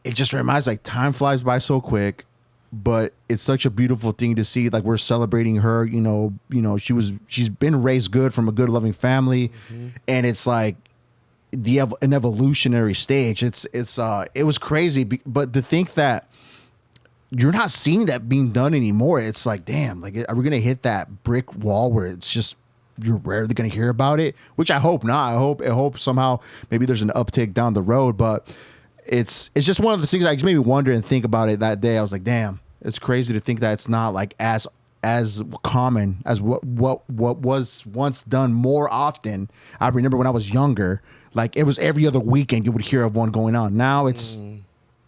It just reminds me like time flies by so quick, but it's such a beautiful thing to see. Like we're celebrating her, she's been raised good from a good loving family. And it's like, an evolutionary stage. It was crazy, but to think that you're not seeing that being done anymore, it's like, damn, like, are we gonna hit that brick wall where it's just you're rarely gonna hear about it? Which I hope not. I hope somehow maybe there's an uptick down the road, but it's just one of the things that made me wonder and think about it that day. I was like, damn, it's crazy to think that it's not like as common as what was once done more often. I remember when I was younger, like it was every other weekend you would hear of one going on. Now it's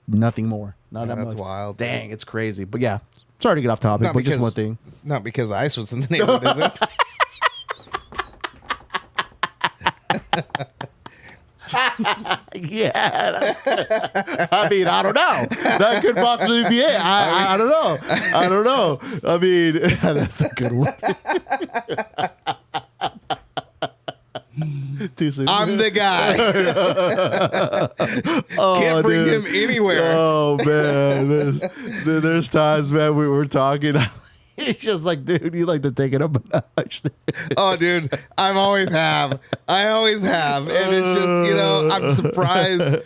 nothing more. Not that much. That's wild. Dang, it's crazy. But yeah, sorry to get off topic, but just one thing. Not because ICE was in the neighborhood, is it? Yeah. I mean, I don't know. That could possibly be it. I don't know. I don't know. I mean, that's a good one. Too soon. I'm the guy. Can't bring him anywhere. Oh, man. There's times, man, we were talking. He's just like, dude, you like to take it up a notch. Oh, dude, I always have. And it's just, I'm surprised.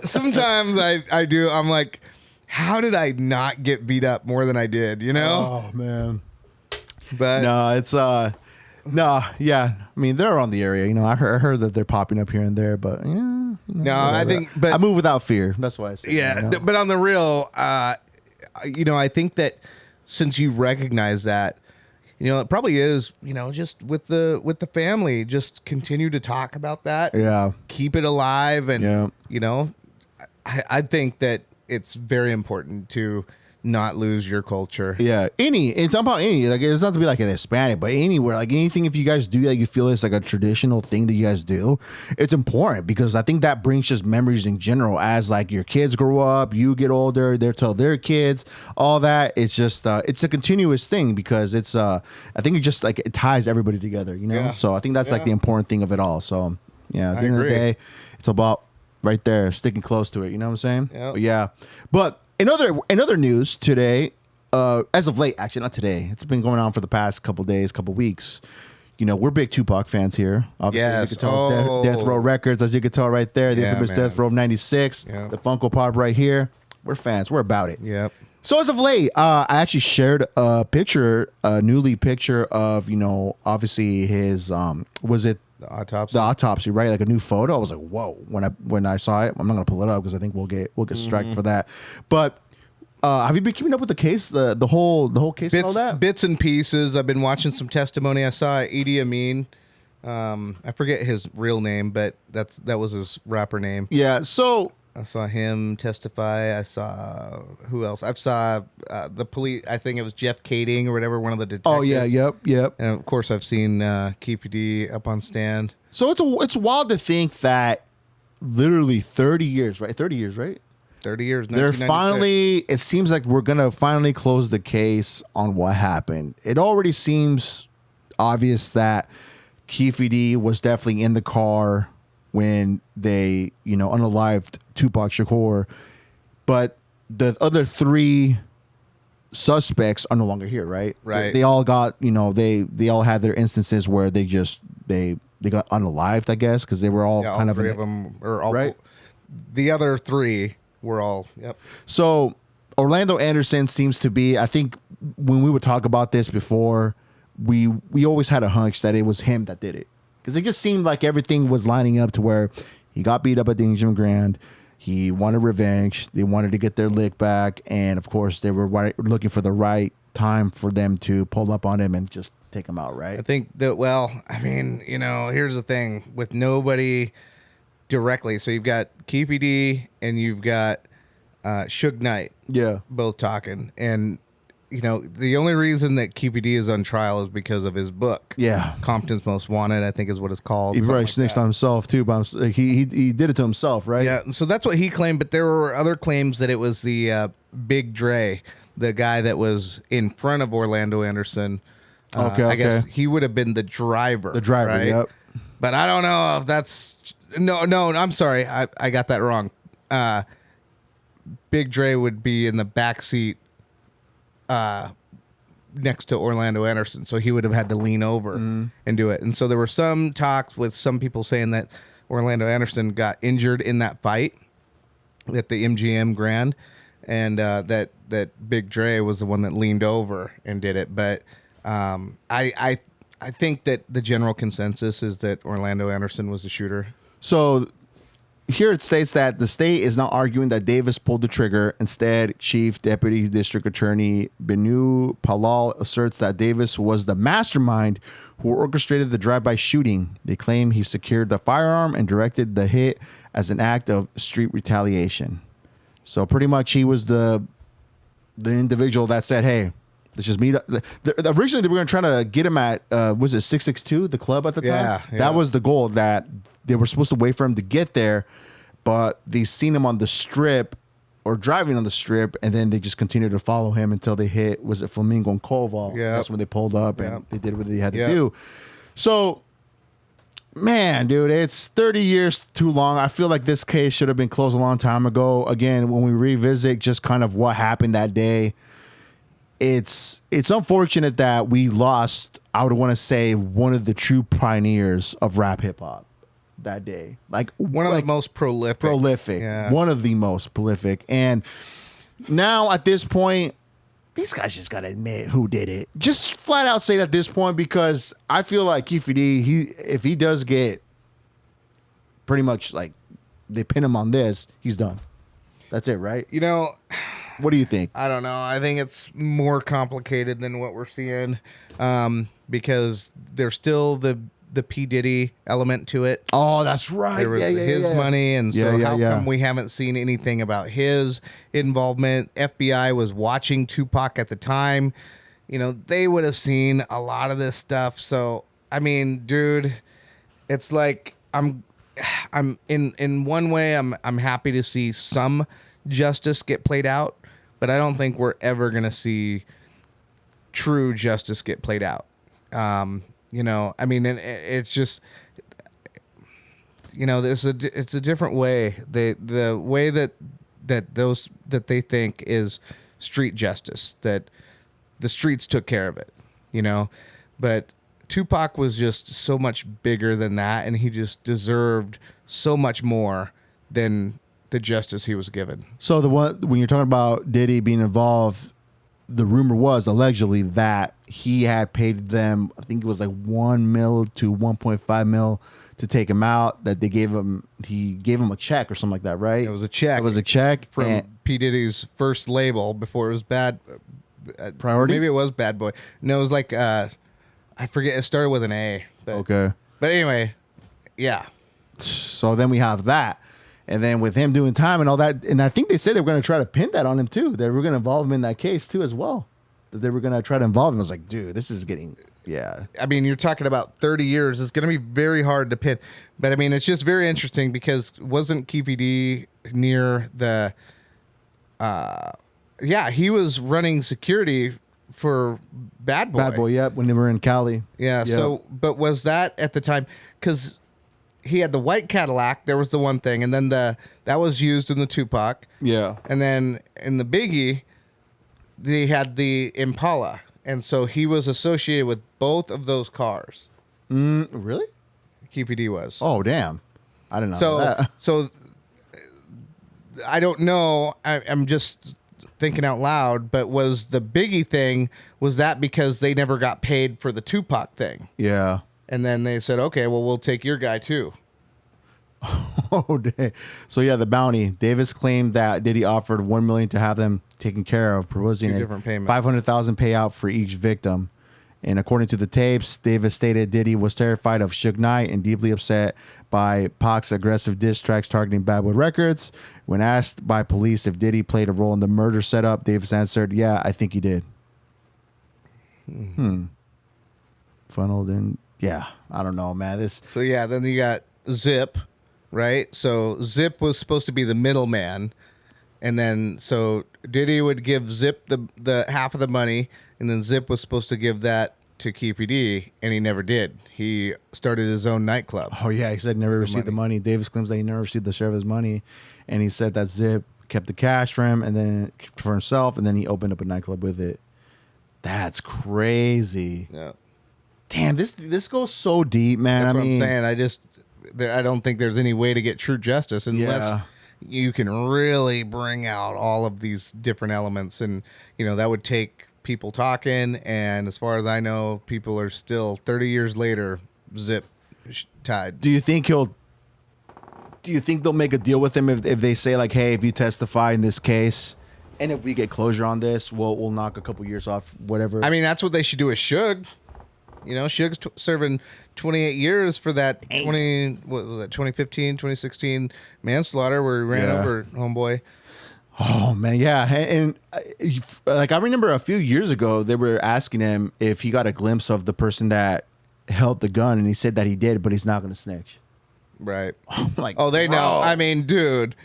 Sometimes I do. I'm like, how did I not get beat up more than I did, Oh, man. But no, it's, no, yeah. I mean, they're on the area. I heard that they're popping up here and there, but yeah. No, whatever. I think, but I move without fear. That's why I say. Yeah, but on the real, I think that since you recognize that, it probably is, just with the family, just continue to talk about that. Yeah, keep it alive, and I think that it's very important to not lose your culture. Yeah, it's about any, like, it's not to be like an Hispanic, but anywhere, like anything, if you guys do that, you feel it's like a traditional thing that you guys do, it's important because I think that brings just memories in general as like your kids grow up, you get older, they tell their kids, all that. It's just, it's a continuous thing because it's, I think it just like, it ties everybody together, Yeah. So I think that's like the important thing of it all. So yeah, at the end of the day, it's about right there, sticking close to it. You know what I'm saying? Yeah. But in other news today, as of late, actually not today, it's been going on for the past couple days, couple weeks. We're big Tupac fans here. Obviously, yes. You could tell, Death Row Records, as you could tell right there, the infamous Death Row 96, the Funko Pop right here. We're fans. We're about it. Yep. So as of late, I actually shared a newly picture of, obviously his, was it the autopsy? The autopsy, right? Like a new photo. I was like, whoa. When I saw it, I'm not gonna pull it up because I think we'll get struck for that. But Have you been keeping up with the case, the whole case and all that? Bits and pieces. I've been watching some testimony. I saw Idi Amin. I forget his real name, but that was his rapper name. Yeah. So I saw him testify. I saw who else? I saw the police. I think it was Jeff Kading or whatever, one of the detectives. Oh yeah, yep. And of course, I've seen Keefe D up on stand. So it's wild to think that literally 30 years, right? 30 years, right? 30 years. They're finally. It seems like we're gonna finally close the case on what happened. It already seems obvious that Keefe D was definitely in the car when they, unalived Tupac Shakur, but the other 3 suspects are no longer here, right? Right. They all got, they all had their instances where they got unalived, I guess, because they were all kind of 3 of them, or all, right. The other 3 were all. Yep. So Orlando Anderson seems to be. I think when we would talk about this before, we always had a hunch that it was him that did it. Because it just seemed like everything was lining up to where he got beat up at the Engine Grand. He wanted revenge. They wanted to get their lick back. And, of course, they were looking for the right time for them to pull up on him and just take him out, right? I think that, here's the thing. With nobody directly. So you've got Keefe D and you've got Suge Knight. Yeah. Both talking. And the only reason that Keefe D is on trial is because of his book. Yeah. Compton's Most Wanted, I think is what it's called. He probably snitched on himself, too. But he did it to himself, right? Yeah, so that's what he claimed. But there were other claims that it was the Big Dre, the guy that was in front of Orlando Anderson. Okay. I guess he would have been the driver. The driver, right? Yep. But I don't know if that's... No, I'm sorry. I got that wrong. Big Dre would be in the backseat next to Orlando Anderson, so he would have had to lean over and do it. And so there were some talks with some people saying that Orlando Anderson got injured in that fight at the MGM Grand, and that Big Dre was the one that leaned over and did it. But I think that the general consensus is that Orlando Anderson was the shooter. So here it states that the state is not arguing that Davis pulled the trigger. Instead, Chief Deputy District Attorney Benu Palal asserts that Davis was the mastermind who orchestrated the drive-by shooting. They claim he secured the firearm and directed the hit as an act of street retaliation. So pretty much he was the individual that said, hey, let's just meet up. Originally, they were going to try to get him at, was it 662, the club at the time? Yeah. That was the goal, that they were supposed to wait for him to get there, but they seen him on the strip or driving on the strip, and then they just continued to follow him until they hit, was it Flamingo and Koval? Yeah. That's when they pulled up and they did what they had to do. So, man, dude, it's 30 years too long. I feel like this case should have been closed a long time ago. Again, when we revisit just kind of what happened that day, it's unfortunate that we lost, I would want to say, one of the true pioneers of rap hip hop that day. Like one of the most prolific. Yeah. One of the most prolific. And now at this point, these guys just got to admit who did it. Just flat out say it at this point, because I feel like Keefe D, if he does get pretty much like they pin him on this, he's done. That's it, right? What do you think? I don't know. I think it's more complicated than what we're seeing, because there's still the P. Diddy element to it. Oh, that's right. There was his money, and so how yeah. come we haven't seen anything about his involvement? FBI was watching Tupac at the time. They would have seen a lot of this stuff. So, I mean, dude, it's like I'm in one way I'm happy to see some justice get played out, but I don't think we're ever gonna see true justice get played out. I mean, it's just, it's a different way. The way that they think is street justice, that the streets took care of it, but Tupac was just so much bigger than that, and he just deserved so much more than the justice he was given. So when you're talking about Diddy being involved, the rumor was allegedly that he had paid them, I think it was like $1 million to $1.5 million to take him out. That he gave him a check or something like that, right? It was a check. It was a check from P. Diddy's first label before it was Bad. Priority? Maybe it was Bad Boy. No, it was like I forget. It started with an A. But, Okay. But anyway, yeah. So then we have that. And then with him doing time and all that, and I think they said they were going to try to pin that on him too. They were going to involve him in that case too as well. That they were going to try to involve him. I was like, dude, this is getting, yeah. I mean, you're talking about 30 years. It's going to be very hard to pin. But I mean, it's just very interesting because wasn't Keefe D near the, yeah, he was running security for Bad Boy. Bad Boy, yep, when they were in Cali. Yeah. Yep. So, but was that at the time? Because he had the white Cadillac. There was the one thing, and then that was used in the Tupac. Yeah. And then in the Biggie, they had the Impala, and so he was associated with both of those cars. Really? Keefe D was. Oh, damn. I didn't know that. So I don't know. I'm just thinking out loud. But was the Biggie thing? Was that because they never got paid for the Tupac thing? Yeah. And then they said, okay, well, we'll take your guy too. Oh, dang. So yeah, the bounty. Davis claimed that Diddy offered $1 million to have them taken care of, proposing Two a different payments. $500,000 payout for each victim. And according to the tapes, Davis stated Diddy was terrified of Suge Knight and deeply upset by Pac's aggressive diss tracks targeting Bad Boy Records. When asked by police if Diddy played a role in the murder setup, Davis answered, "Yeah, I think he did." Funneled in. Yeah, I don't know, man. So yeah, then you got Zip, right? So Zip was supposed to be the middleman, and then so Diddy would give Zip the half of the money, and then Zip was supposed to give that to Keefe D, and he never did. He started his own nightclub. Oh yeah, he said never received the money. Davis claims that he never received the share of his money, and he said that Zip kept the cash for him and then for himself, and then he opened up a nightclub with it. That's crazy. Yeah. Damn, this goes so deep, man. That's I what mean, I'm saying. I don't think there's any way to get true justice unless you can really bring out all of these different elements, and that would take people talking. And as far as I know, people are still 30 years later, Zip tied. Do you think they'll make a deal with him if they say like, hey, if you testify in this case, and if we get closure on this, we'll knock a couple years off, whatever? I mean, that's what they should do with Suge. Suge's serving 28 years for that 2015, 2016 manslaughter where he ran over homeboy. Oh man, yeah, and like I remember a few years ago they were asking him if he got a glimpse of the person that held the gun, and he said that he did, but he's not going to snitch. Right. I'm like, oh, they bro. know. I mean, dude.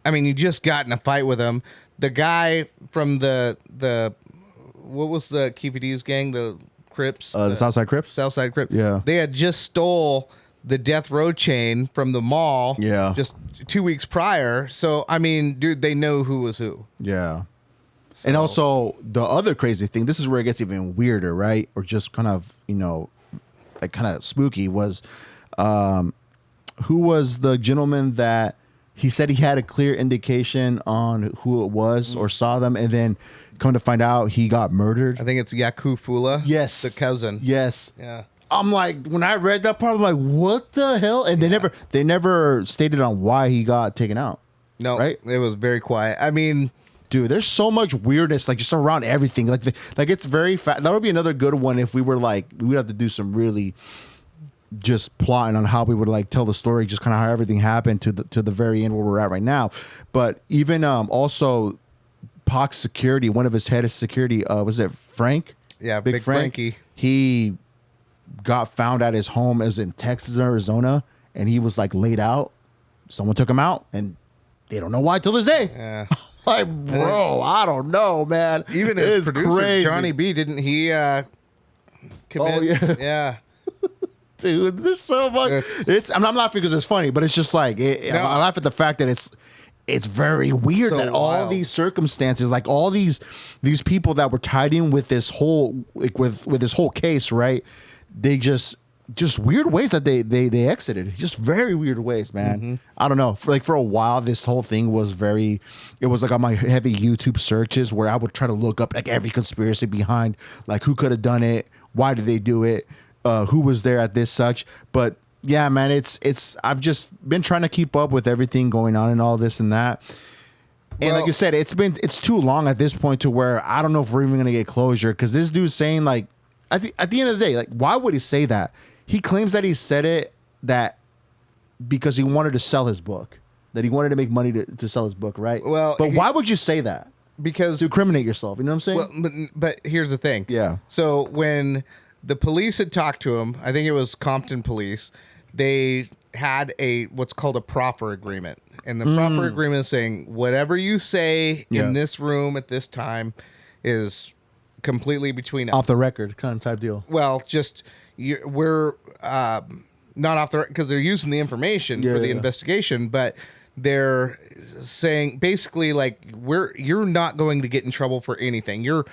I mean, you just got in a fight with him. The guy from the what was the Keefe D's gang? The Crips. The Southside Crips. Southside Crips. Yeah. They had just stole the death row chain from the mall. Yeah. Just 2 weeks prior. So I mean, dude, they know who was who. Yeah. So. And also the other crazy thing, this is where it gets even weirder, right? Or just kind of, like kind of spooky was, who was the gentleman that he said he had a clear indication on who it was or saw them, and then come to find out he got murdered? I think it's Yaku Fula. Yes. The cousin. Yes. Yeah. I'm like, when I read that part, I'm like, what the hell? And they never stated on why he got taken out. No, right? It was very quiet. I mean, dude, there's so much weirdness, like just around everything. Like it's very fast. That would be another good one if we were like, we would have to do some really just plotting on how we would like tell the story, just kind of how everything happened to the very end where we're at right now. But even also Pac's security, one of his head of security, was it Frank? Yeah, Big Frankie. He got found at his home. It was in Texas, Arizona, and he was like laid out. Someone took him out, and they don't know why till this day. Yeah. Like, bro, I don't know, man. Even his producer, crazy. Johnny B, didn't he commit? Oh, yeah. Yeah. Dude, there's so much. I'm not laughing because it's funny, but it's just like, I laugh at the fact that it's very weird that all these circumstances, like all these people that were tied in with this whole, like with this whole case, right? They just weird ways that they exited. Just very weird ways, man. Mm-hmm. I don't know. For a while, this whole thing was it was like on my heavy YouTube searches where I would try to look up like every conspiracy behind, like who could have done it, why did they do it, who was there at this such. But yeah, man, it's I've just been trying to keep up with everything going on and all this and that. And like you said, it's too long at this point to where I don't know if we're even gonna get closure, because this dude's saying, like, at the end of the day, like, why would he say that? He claims that he said it that because he wanted to sell his book, that he wanted to make money to sell his book, right? Well, but why would you say that? Because to incriminate yourself, you know what I'm saying? Well, but here's the thing. Yeah. So when the police had talked to him, I think it was Compton police, they had what's called a proffer agreement. And the proffer agreement is saying whatever you say in this room at this time is completely between us. Off the record kind of type deal. Well, just we're not off the record because they're using the information for the investigation, but they're saying basically like you're not going to get in trouble for anything. You're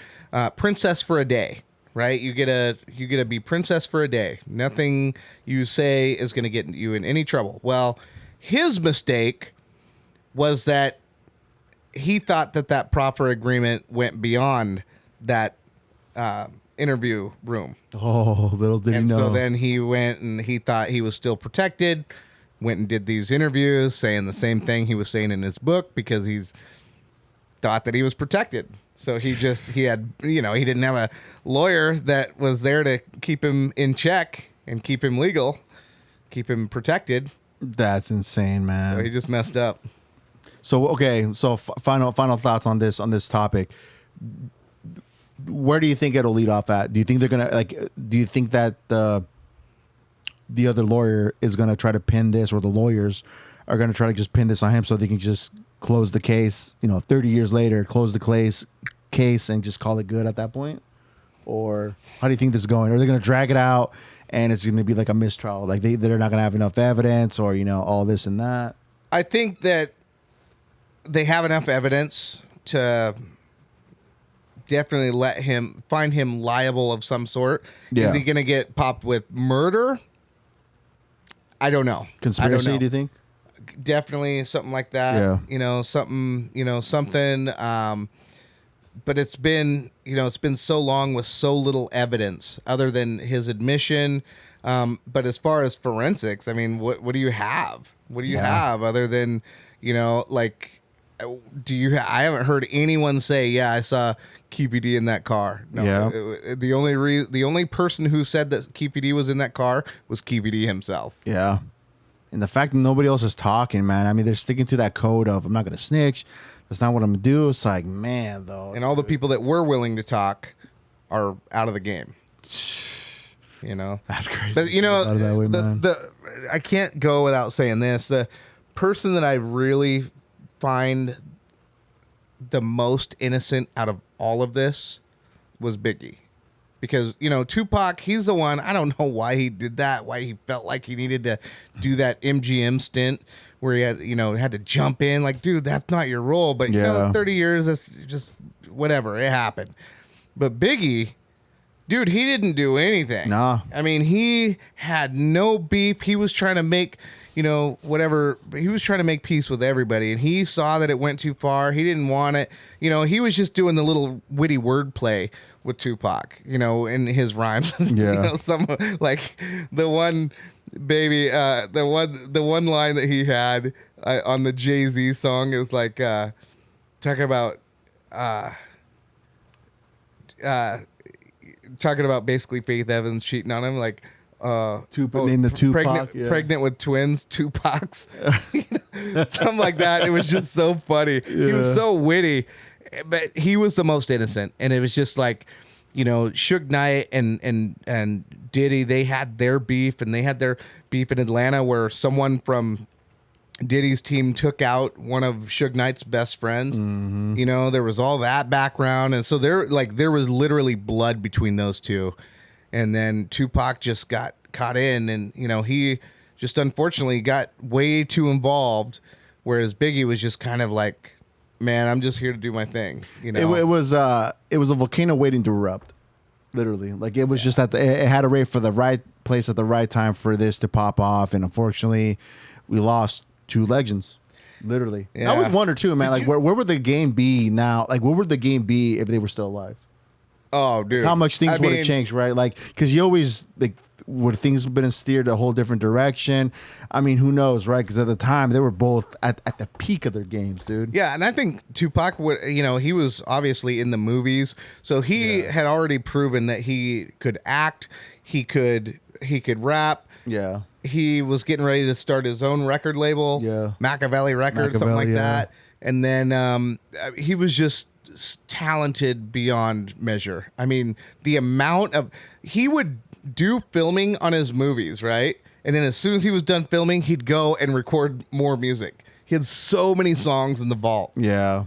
princess for a day, right? You get to be princess for a day. Nothing you say is going to get you in any trouble. Well, his mistake was that he thought that proffer agreement went beyond that interview room. Oh, little did he know. So then he went and he thought he was still protected, went and did these interviews saying the same thing he was saying in his book because he thought that he was protected. So he had, he didn't have a lawyer that was there to keep him in check and keep him legal, keep him protected. That's insane, man. So he just messed up. So, okay. So final thoughts on this topic. Where do you think it'll lead off at? Do you think they're gonna do you think that the other lawyer is gonna try to pin this, or the lawyers are gonna try to just pin this on him so they can just close the case? 30 years later, close the case and just call it good at that point? Or how do you think this is going? Are they gonna drag it out and it's gonna be like a mistrial? Like they're not gonna have enough evidence, or all this and that? I think that they have enough evidence to definitely find him liable of some sort. Yeah. Is he going to get popped with murder? I don't know. Conspiracy, I don't know. do you think? Definitely something like that. Yeah. Something. But it's been so long with so little evidence other than his admission. But as far as forensics, I mean, what do you have? What do you have other than, I haven't heard anyone say, yeah, I saw Keefe D in that car. No, Yeah. The only person who said that Keefe D was in that car was Keefe D himself. Yeah. And the fact that nobody else is talking, man. I mean, they're sticking to that code of, I'm not going to snitch. That's not what I'm going to do. It's like, man, though. And all the people that were willing to talk are out of the game. That's crazy. But, that way, I can't go without saying this. The person that I really find the most innocent out of all of this was Biggie. Because, Tupac, he's the one, I don't know why he did that, why he felt like he needed to do that MGM stint where he had to jump in. Like, dude, that's not your role. But, 30 years, that's just whatever. It happened. But Biggie, dude, he didn't do anything. Nah. I mean, he had no beef. He was trying to make, whatever. He was trying to make peace with everybody. And he saw that it went too far. He didn't want it. He was just doing the little witty wordplay with Tupac, in his rhymes. Yeah. Some like the one baby, the one line that he had on the Jay-Z song is like, talking about, basically Faith Evans cheating on him, like named the Tupac, pregnant with twins, Tupacs, something like that. It was just so funny. He was so witty, but he was the most innocent, and it was just like, Suge Knight and Diddy, they had their beef, and they had their beef in Atlanta where someone from Diddy's team took out one of Suge Knight's best friends. Mm-hmm. There was all that background. And so there was literally blood between those two. And then Tupac just got caught in, and, he just unfortunately got way too involved. Whereas Biggie was just kind of like, man, I'm just here to do my thing. It was a volcano waiting to erupt. Literally. Like, it was just it had to wait for the right place at the right time for this to pop off. And unfortunately, we lost two legends, literally. Yeah. I was wondering too, man. Where would the game be now? Like, where would the game be if they were still alive? Oh, dude, how much things would have changed, right? Like, because you always would things have been steered a whole different direction? I mean, who knows, right? Because at the time they were both at the peak of their games, dude. Yeah, and I think Tupac would, he was obviously in the movies, so he had already proven that he could act, he could rap. Yeah. He was getting ready to start his own record label, Machiavelli Records, something like that. And then he was just talented beyond measure. I mean, the amount of he would do filming on his movies, right? And then as soon as he was done filming, he'd go and record more music. He had so many songs in the vault. Yeah.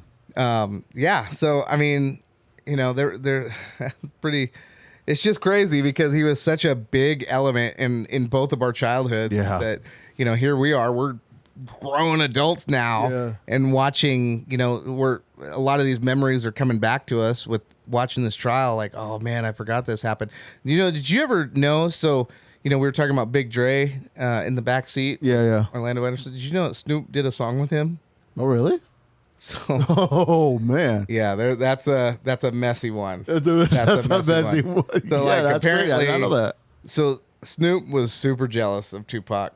So I mean, they're pretty. It's just crazy because he was such a big element in both of our childhoods. Yeah. That here we are. We're grown adults now and watching. We're a lot of these memories are coming back to us with watching this trial. Like, oh man, I forgot this happened. Did you ever know? So. We were talking about Big Dre in the back seat. Yeah. Orlando Anderson. Did you know that Snoop did a song with him? Oh, really? So, oh man. Yeah, that's a messy one. That's a messy one. So that's apparently, crazy. I know that. So Snoop was super jealous of Tupac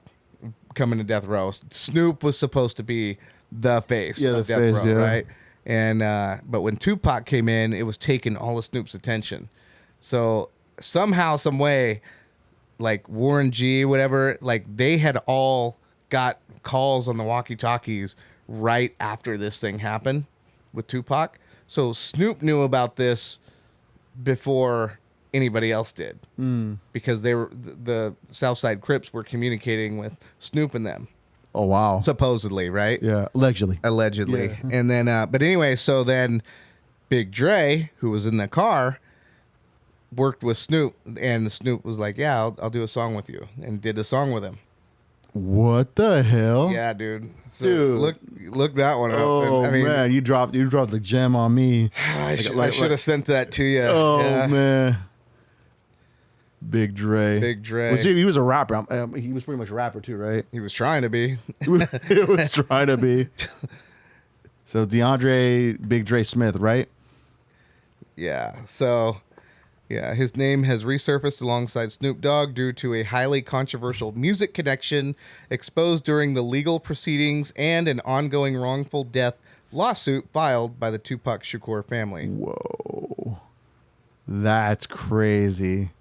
coming to death row. Snoop was supposed to be the face of death row, right? And but when Tupac came in, it was taking all of Snoop's attention. So somehow, some way, like Warren G, whatever, like they had all got calls on the walkie-talkies right after this thing happened with Tupac. So Snoop knew about this before anybody else did because they were the Southside Crips were communicating with Snoop and them. Oh, wow. Supposedly, right? Yeah, allegedly. Yeah. And then, but anyway, so then Big Dre, who was in the car, worked with Snoop, and Snoop was like, yeah, I'll do a song with you, and did a song with him. What the hell? Yeah, dude. So Dude. look that one up. Oh, I mean, man, you dropped the gem on me. I should have sent that to you. Oh, man. Big Dre. He was a rapper. He was pretty much a rapper too, right? He was trying to be. He was trying to be. So DeAndre Big Dre Smith, right? Yeah. So, yeah, his name has resurfaced alongside Snoop Dogg due to a highly controversial music connection exposed during the legal proceedings and an ongoing wrongful death lawsuit filed by the Tupac Shakur family. Whoa. That's crazy.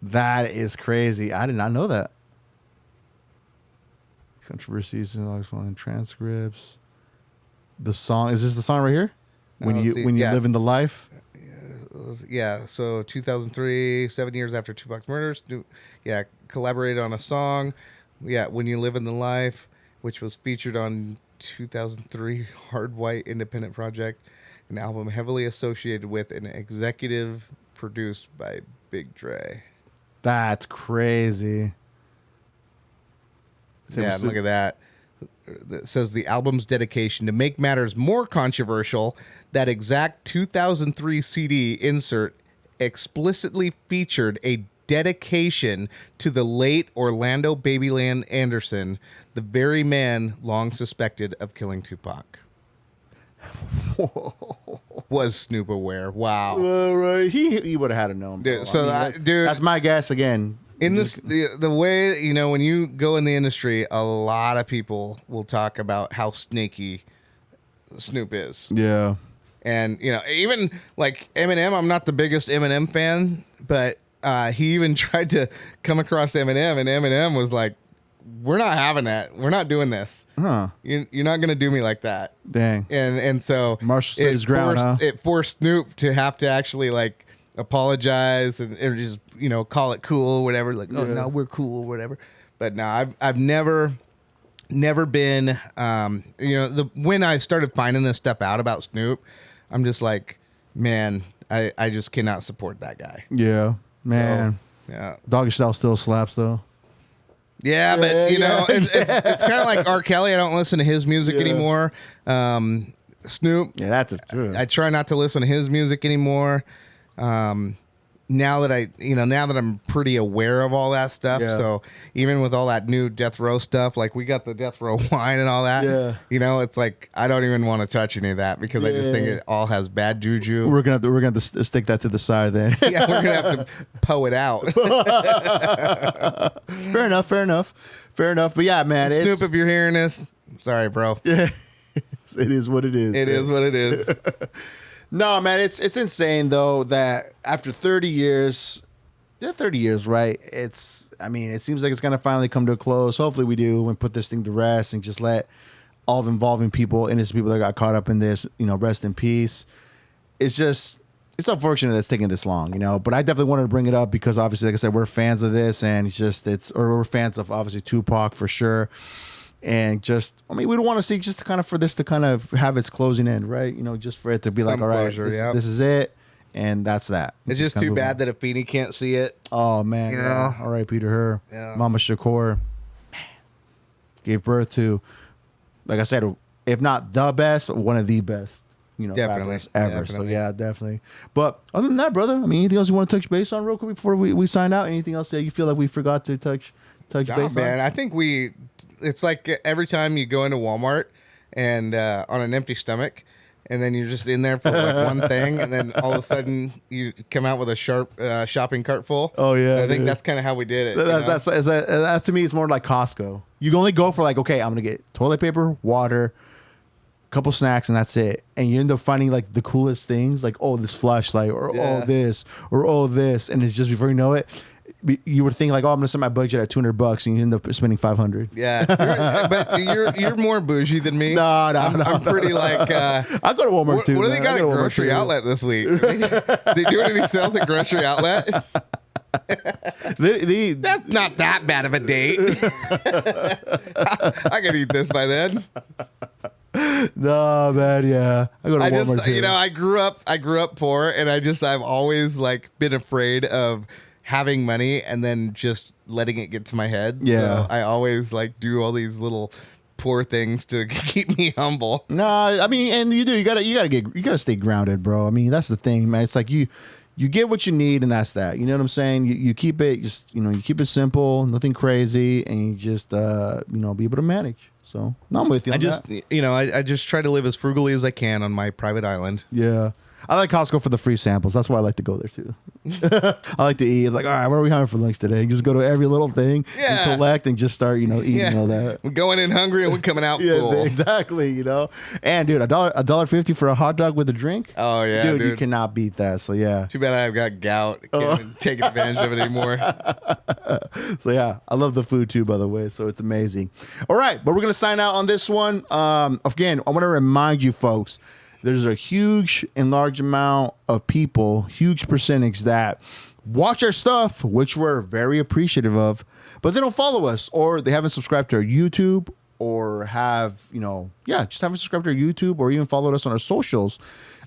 That is crazy. I did not know that. Controversies and transcripts. The song, is this the song right here? When you live in the life? Yeah, so 2003, 7 years after Tupac's murder, Snoop, collaborated on a song. Yeah, When You Live in the Life, which was featured on 2003 Hard White Independent Project, an album heavily associated with and executive produced by Big Dre. That's crazy. Yeah, look at that. It says the album's dedication. To make matters more controversial, that exact 2003 CD insert explicitly featured a dedication to the late Orlando Babyland Anderson, the very man long suspected of killing Tupac. Was Snoop aware? Wow. Well, right. He would have had to know him. Dude, so that's my guess again. In this, the way, when you go in the industry, a lot of people will talk about how snaky Snoop is. Yeah. And, even like Eminem, I'm not the biggest Eminem fan, but he even tried to come across Eminem, and Eminem was like, we're not having that. We're not doing this. Huh. You're not going to do me like that. Dang. And so Marshall stood his ground, huh? It forced Snoop to have to actually like apologize and just, call it cool, whatever. Like, oh, no, we're cool, whatever. But no, I've never been, when I started finding this stuff out about Snoop, I'm just like, man, I just cannot support that guy. Yeah, man. So, yeah. Doggy Style still slaps though. Yeah, but it's kind of like R. Kelly. I don't listen to his music anymore. Snoop. Yeah, that's true. I try not to listen to his music anymore. now that I'm pretty aware of all that stuff, so even with all that new death row stuff, like we got the death row wine and all that, it's like I don't even want to touch any of that because I just think it all has bad juju. We're gonna have to stick that to the side then. Yeah, we're gonna have to pull it out. Fair enough. But yeah, man, Snoop, if you're hearing this, sorry, bro. Yeah, it is what it is. It is what it is. No, man, it's insane though that after 30 years, 30 years, right? It seems like it's gonna finally come to a close. Hopefully, we do and put this thing to rest and just let all the involving people, innocent people that got caught up in this, rest in peace. It's unfortunate that it's taking this long, But I definitely wanted to bring it up because obviously, like I said, we're fans of this, and we're fans of obviously Tupac for sure. And we don't want to see just for this to kind of have its closing end, right? Just for it to be like, all right, this is it, and that's that. It's just too bad that Afeni can't see it. Oh man, yeah. All right, Peter, her, Mama Shakur, gave birth to, like I said, if not the best, one of the best, definitely ever. Definitely. So yeah, definitely. But other than that, brother, anything else you want to touch base on real quick before we sign out? Anything else that you feel like we forgot to touch base man, on? I think it's like every time you go into Walmart and on an empty stomach, and then you're just in there for like one thing, and then all of a sudden you come out with a sharp shopping cart full. Oh yeah, I think that's kind of how we did it. That to me is more like Costco. You can only go for like, okay, I'm gonna get toilet paper, water, couple snacks, and that's it. And you end up finding like the coolest things, like this flashlight, or this, or this, and it's just before you know it, you would think like, I'm gonna set my budget at $200, and you end up spending $500. Yeah, but you're more bougie than me. No, I'm pretty like. I go to Walmart too. What do they got at Grocery Outlet this week? They doing any sales at Grocery Outlet? That's not that bad of a date. I could eat this by then. No, man, yeah. I go to Walmart too. I grew up poor, and I've always like been afraid of having money and then just letting it get to my head. Yeah. So I always like do all these little poor things to keep me humble. No, and you gotta stay grounded, bro. That's the thing, man. It's like you get what you need, and that's that. You know what I'm saying? You keep it you keep it simple, nothing crazy, and you just be able to manage. So no, I'm with you. I just try to live as frugally as I can on my private island. Yeah. I like Costco for the free samples. That's why I like to go there too. I like to eat. It's like, all right, what are we having for lunch today? Just go to every little thing and collect and just start, eating all that. We're going in hungry and we're coming out full. Exactly. And dude, $1.50 for a hot dog with a drink. Oh yeah, dude, you cannot beat that. So yeah. Too bad I've got gout. Can't take advantage of it anymore. So yeah, I love the food too, by the way. So it's amazing. All right, but we're gonna sign out on this one. Again, I want to remind you folks. There's a huge and large amount of people, huge percentage that watch our stuff, which we're very appreciative of, but they don't follow us or they haven't subscribed to our YouTube or just haven't subscribed to our YouTube or even followed us on our socials.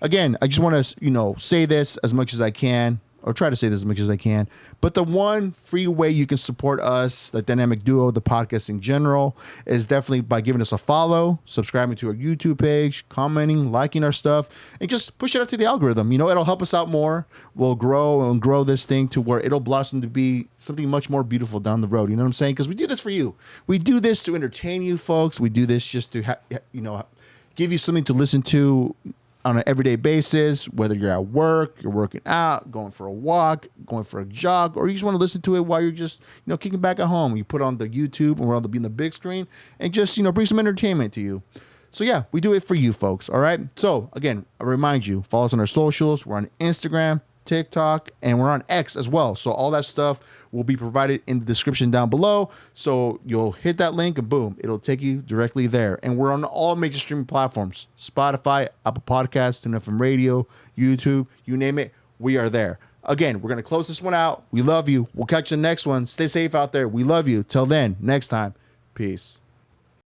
Again, I just want to, say this as much as I can, or try to say this as much as I can. But the one free way you can support us, the Dynamic Duo, the podcast in general, is definitely by giving us a follow, subscribing to our YouTube page, commenting, liking our stuff, and just push it out to the algorithm. It'll help us out more. We'll grow this thing to where it'll blossom to be something much more beautiful down the road. You know what I'm saying? Because we do this for you. We do this to entertain you folks. We do this just to, give you something to listen to on an everyday basis, whether you're at work, you're working out, going for a walk, going for a jog, or you just want to listen to it while you're just, kicking back at home. You put on the YouTube and we're on the big screen and just, bring some entertainment to you. So yeah, we do it for you folks. All right. So again, I remind you, follow us on our socials. We're on Instagram, TikTok, and we're on X as well. So all that stuff will be provided in the description down below. So you'll hit that link and boom, it'll take you directly there. And we're on all major streaming platforms: Spotify, Apple Podcasts, Tune FM Radio, YouTube, you name it, we are there. Again, we're going to close this one out. We love you. We'll catch you in the next one. Stay safe out there. We love you. Till then, next time, peace.